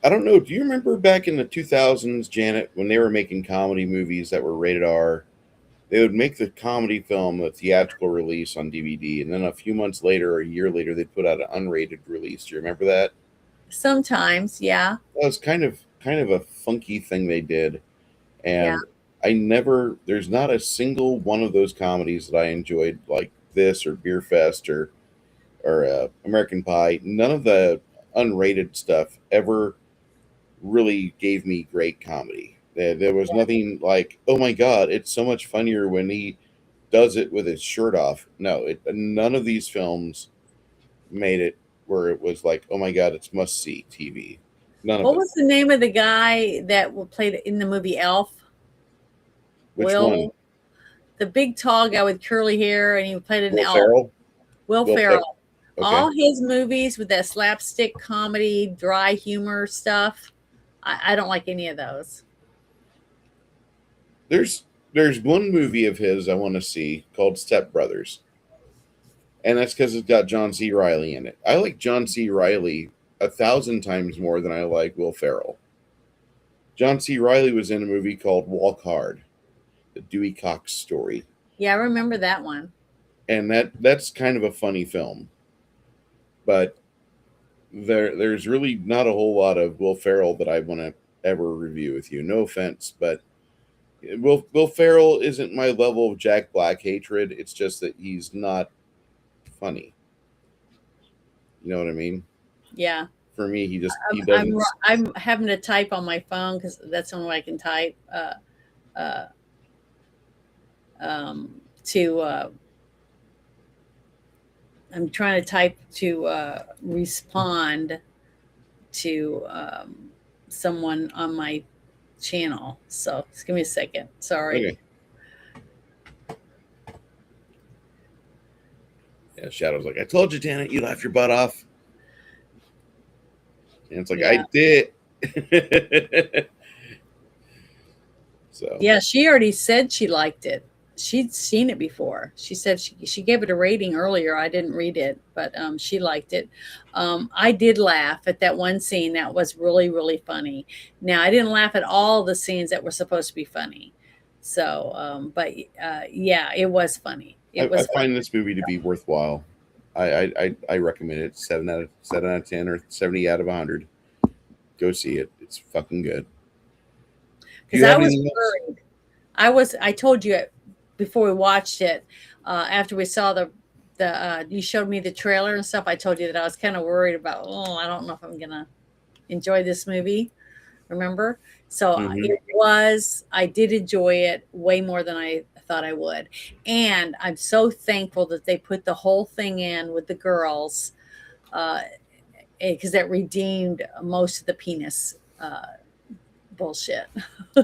I don't know. Do you remember back in the 2000s, Janet, when they were making comedy movies that were rated R? They would make the comedy film a theatrical release on DVD, and then a few months later, or a year later, they'd put out an unrated release. Do you remember that? Sometimes, yeah, That was kind of a funky thing they did, yeah. and there's not a single one of those comedies that I enjoyed like this or Beer Fest or American Pie. None of the unrated stuff ever really gave me great comedy. There was nothing like, oh my god, it's so much funnier when he does it with his shirt off. No, none of these films made it where it was like, oh my god, it's must see TV. None of What it. was the name of the guy that played in the movie Elf? Which one? Will, the big tall guy with curly hair, and he played an Will elf. Ferrell? Will Will Ferrell. Ferrell. Okay. All his movies with that slapstick comedy, dry humor stuff. I don't like any of those. There's one movie of his I want to see called Step Brothers, and that's because it's got John C. Riley in it. I like John C. Riley 1,000 times more than I like Will Ferrell. John C. Riley was in a movie called Walk Hard, the Dewey Cox story, Yeah, I remember that one. and that's kind of a funny film, but there's really not a whole lot of Will Ferrell that I want to ever review with you. No offense, but Will Ferrell isn't my level of Jack Black hatred. It's just that he's not funny. You know what I mean? Yeah. For me, he I'm doesn't. I'm having to type on my phone because that's the only way I can type uh, to. I'm trying to type to respond to someone on my channel. So just give me a second. Sorry. Okay. Yeah, Shadow's like, I told you, Janet, you laughed your butt off. And it's like, Yeah. I did. So Yeah, she already said she liked it. She'd seen it before. She said she gave it a rating earlier. I didn't read it, but she liked it. I did laugh at that one scene that was really, really funny. Now, I didn't laugh at all the scenes that were supposed to be funny. So, but yeah, it was funny. It I was find this movie to be worthwhile. I recommend it. 7 out of 10 or 70 out of 100. Go see it. It's fucking good. Do because you I have was anything else? worried. I told you before we watched it, after we saw you showed me the trailer and stuff. I told you that I was kind of worried about, oh, I don't know if I'm going to enjoy this movie. Remember? So I did enjoy it way more than I thought I would. And I'm so thankful that they put the whole thing in with the girls, because that redeemed most of the penis bullshit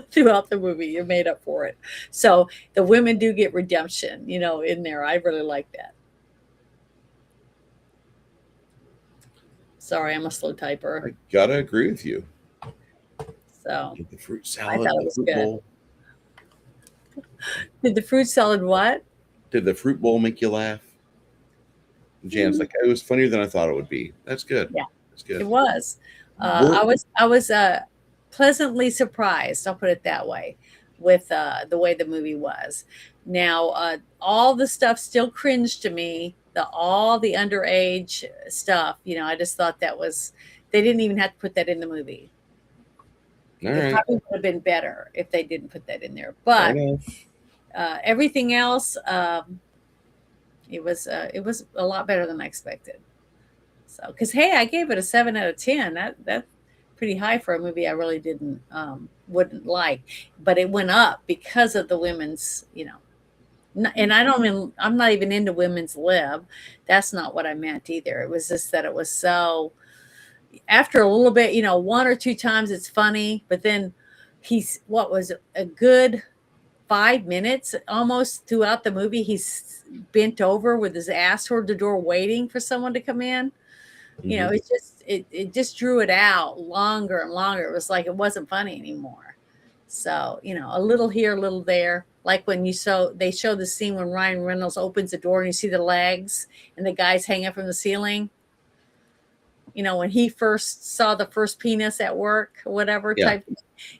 throughout the movie. You made up for it. So the women do get redemption, in there. I really like that. Sorry, I'm a slow typer. I gotta agree with you. So Get the fruit I salad, thought it the was fruit good. bowl. Did the fruit salad what? Did the fruit bowl make you laugh? Jan's like, it was funnier than I thought it would be. That's good. Yeah, That's good. it was. I was pleasantly surprised. I'll put it that way, with the way the movie was. Now, all the stuff still cringed to me. All the underage stuff. I just thought they didn't even have to put that in the movie. All It right. probably would have been better if they didn't put that in there. Fair But enough. everything else, it was a lot better than I expected. So, because hey, I gave it a 7 out of 10. That's pretty high for a movie I really wouldn't like. But it went up because of the women's, and I'm not even into women's lib. That's not what I meant either. It was just that it was so. After a little bit, one or two times it's funny, but then what was a good 5 minutes almost throughout the movie, he's bent over with his ass toward the door waiting for someone to come in. It just drew it out longer and longer. It was like it wasn't funny anymore. So, a little here, a little there. Like when they show the scene when Ryan Reynolds opens the door and you see the legs and the guys hanging from the ceiling. When he first saw the first penis at work or whatever type,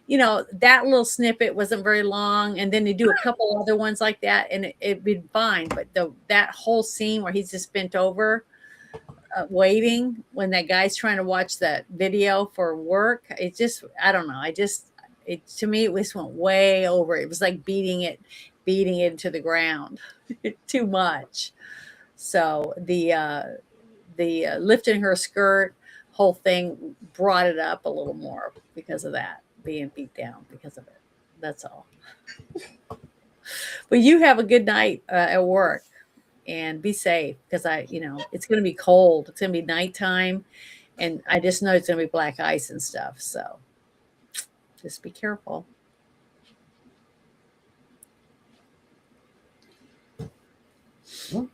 that little snippet wasn't very long. And then they do a couple other ones like that and it'd be fine. But that whole scene where he's just bent over waiting when that guy's trying to watch that video for work, I don't know. To me, it just went way over. It was like beating it into the ground too much. So the lifting her skirt whole thing brought it up a little more because of that being beat down because of it. That's all. But you have a good night at work and be safe because it's going to be cold. It's going to be nighttime and I just know it's going to be black ice and stuff. So just be careful. Well,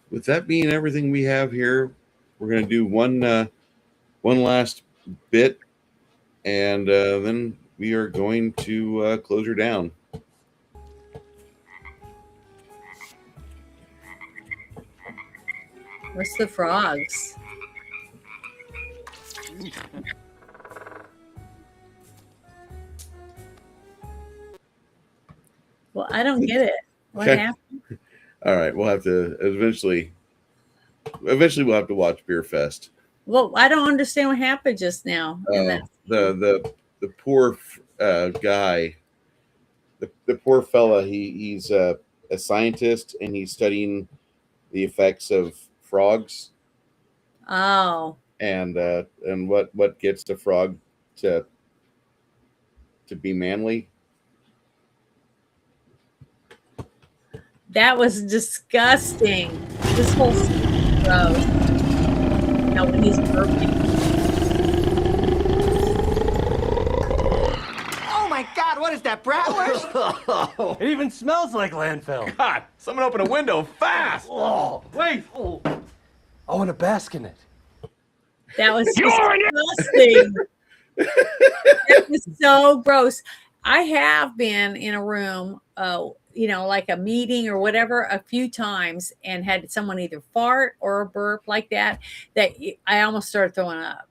with that being everything we have here, we're going to do one last bit, and then we are going to close her down. What's the frogs? Well, I don't get it. What happened? All right, we'll have to eventually we'll have to watch Beer Fest. Well, I don't understand what happened just now. The the poor guy, the poor fella. He's a scientist and he's studying the effects of frogs Oh, and what gets the frog to be manly. that was disgusting. This whole scene is gross. When he's burping. Oh my God, what is that, bratwurst? It even smells like landfill. God, someone open a window fast! Oh, wait. Oh, I want to bask in it. That was disgusting. That was so gross. I have been in a room, like a meeting or whatever, a few times and had someone either fart or burp like that I almost started throwing up.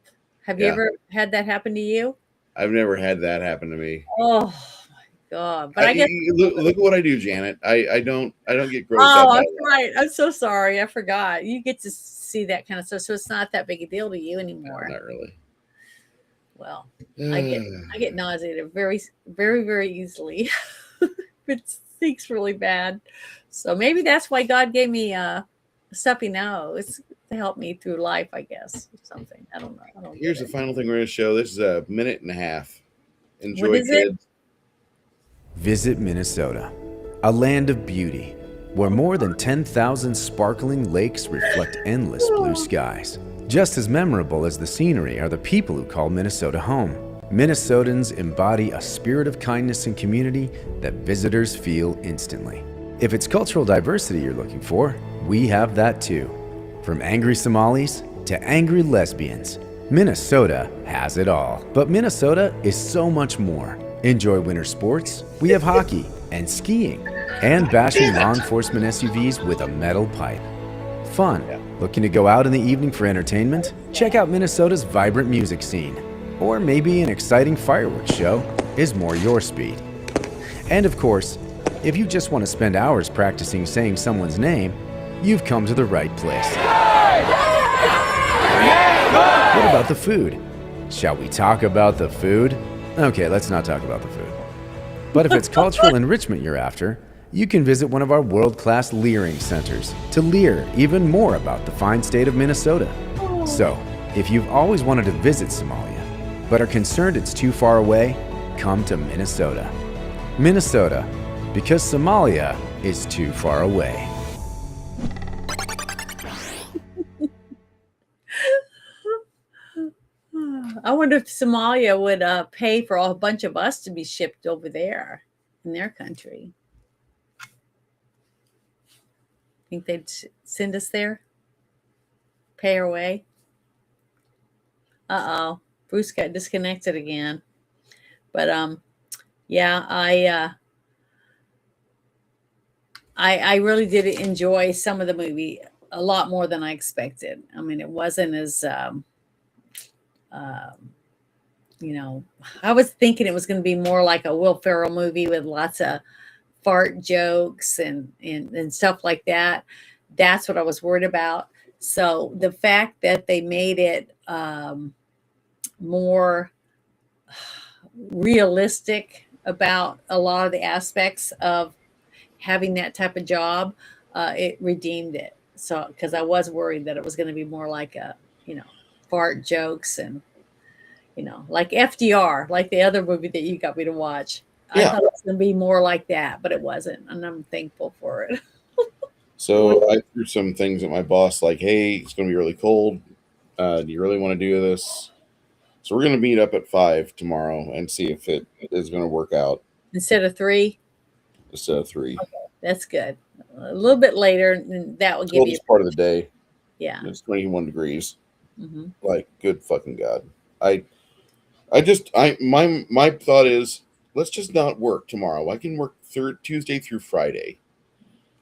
Have you ever had that happen to you? I've never had that happen to me. Oh my God. But I guess look at what I do, Janet. I don't get grossed oh, out. that's right. I'm so sorry. I forgot. You get to see that kind of stuff, so it's not that big a deal to you anymore. No, not really. Well, I get nauseated very, very, very easily. It stinks really bad. So maybe that's why God gave me a stuffy nose to help me through life, I guess, or something. I don't know. Here's the final thing we're going to show. This is a minute and a half. Enjoy, What is it? kids. Visit Minnesota, a land of beauty, where more than 10,000 sparkling lakes reflect endless blue skies. Just as memorable as the scenery are the people who call Minnesota home. Minnesotans embody a spirit of kindness and community that visitors feel instantly. If it's cultural diversity you're looking for, we have that too. From angry Somalis to angry lesbians, Minnesota has it all. But Minnesota is so much more. Enjoy winter sports, we have hockey and skiing, and bashing law enforcement SUVs with a metal pipe. Fun. Looking to go out in the evening for entertainment? Check out Minnesota's vibrant music scene. Or maybe an exciting fireworks show is more your speed. And of course, if you just want to spend hours practicing saying someone's name, you've come to the right place. What about the food? Shall we talk about the food? Okay, let's not talk about the food. But if it's cultural enrichment you're after, you can visit one of our world-class leering centers to leer even more about the fine state of Minnesota. So, if you've always wanted to visit Somalia, but are concerned it's too far away, come to Minnesota. Minnesota, because Somalia is too far away. I wonder if Somalia would pay for a bunch of us to be shipped over there in their country. Think they'd send us there? Pay our way? Uh-oh. Bruce got disconnected again. But yeah, I really did enjoy some of the movie a lot more than I expected. I mean, it wasn't as I was thinking it was going to be more like a Will Ferrell movie with lots of fart jokes and stuff like that. That's what I was worried about. So the fact that they made it more realistic about a lot of the aspects of having that type of job, it redeemed it. So because I was worried that it was going to be more like a fart jokes and like FDR, like the other movie that you got me to watch. I thought it was going to be more like that, but it wasn't, and I'm thankful for it. So I threw some things at my boss, like, "Hey, it's going to be really cold. Do you really want to do this?" So we're going to meet up at 5 tomorrow and see if it is going to work out. Instead of 3? Instead of 3. Okay, that's good. A little bit later, and that will give you part of the day. Yeah. It's 21 degrees. Mm-hmm. Like, good fucking God. My thought is, let's just not work tomorrow. I can work Tuesday through Friday.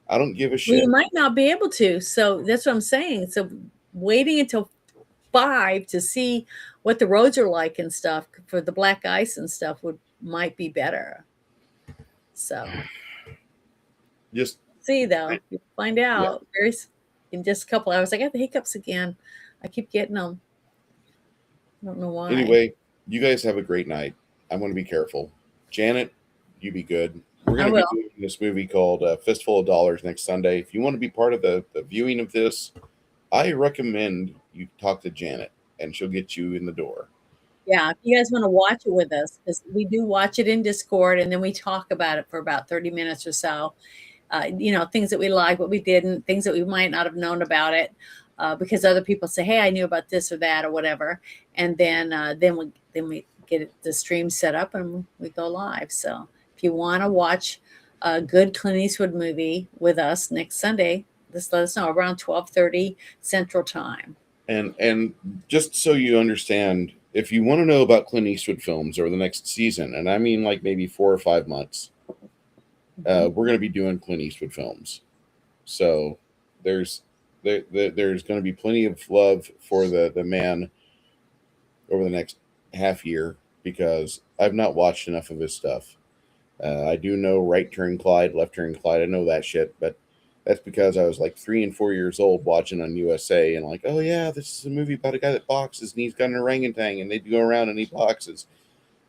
I don't give a shit. Well, you might not be able to. So that's what I'm saying. So waiting until 5 to see what the roads are like and stuff for the black ice and stuff might be better. So just see though, you find out in just a couple hours. I got the hiccups again. I keep getting them. I don't know why. Anyway, you guys have a great night. I'm going to be careful. Janet, you be good. We're I going to be will. doing this movie called Fistful of Dollars next Sunday. If you want to be part of the viewing of this, I recommend you talk to Janet, and she'll get you in the door. Yeah, if you guys want to watch it with us, because we do watch it in Discord, and then we talk about it for about 30 minutes or so. Things that we like, what we didn't, things that we might not have known about it, because other people say, "Hey, I knew about this or that or whatever," and then we get the stream set up and we go live. So if you want to watch a good Clint Eastwood movie with us next Sunday, just let us know around 12:30 Central Time. And just so you understand, if you want to know about Clint Eastwood films over the next season, and I mean like maybe 4 or 5 months, we're going to be doing Clint Eastwood films. So there's going to be plenty of love for the man over the next half year, because I've not watched enough of his stuff. I do know Right Turn Clyde, Left Turn Clyde. I know that shit, but that's because I was like 3 and 4 years old watching on USA and like, oh yeah, this is a movie about a guy that boxes and he's got an orangutan and they go around and he boxes.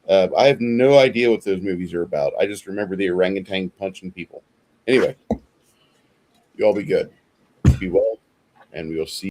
I have no idea what those movies are about. I just remember the orangutan punching people. Anyway, you all be good. Be well, and we will see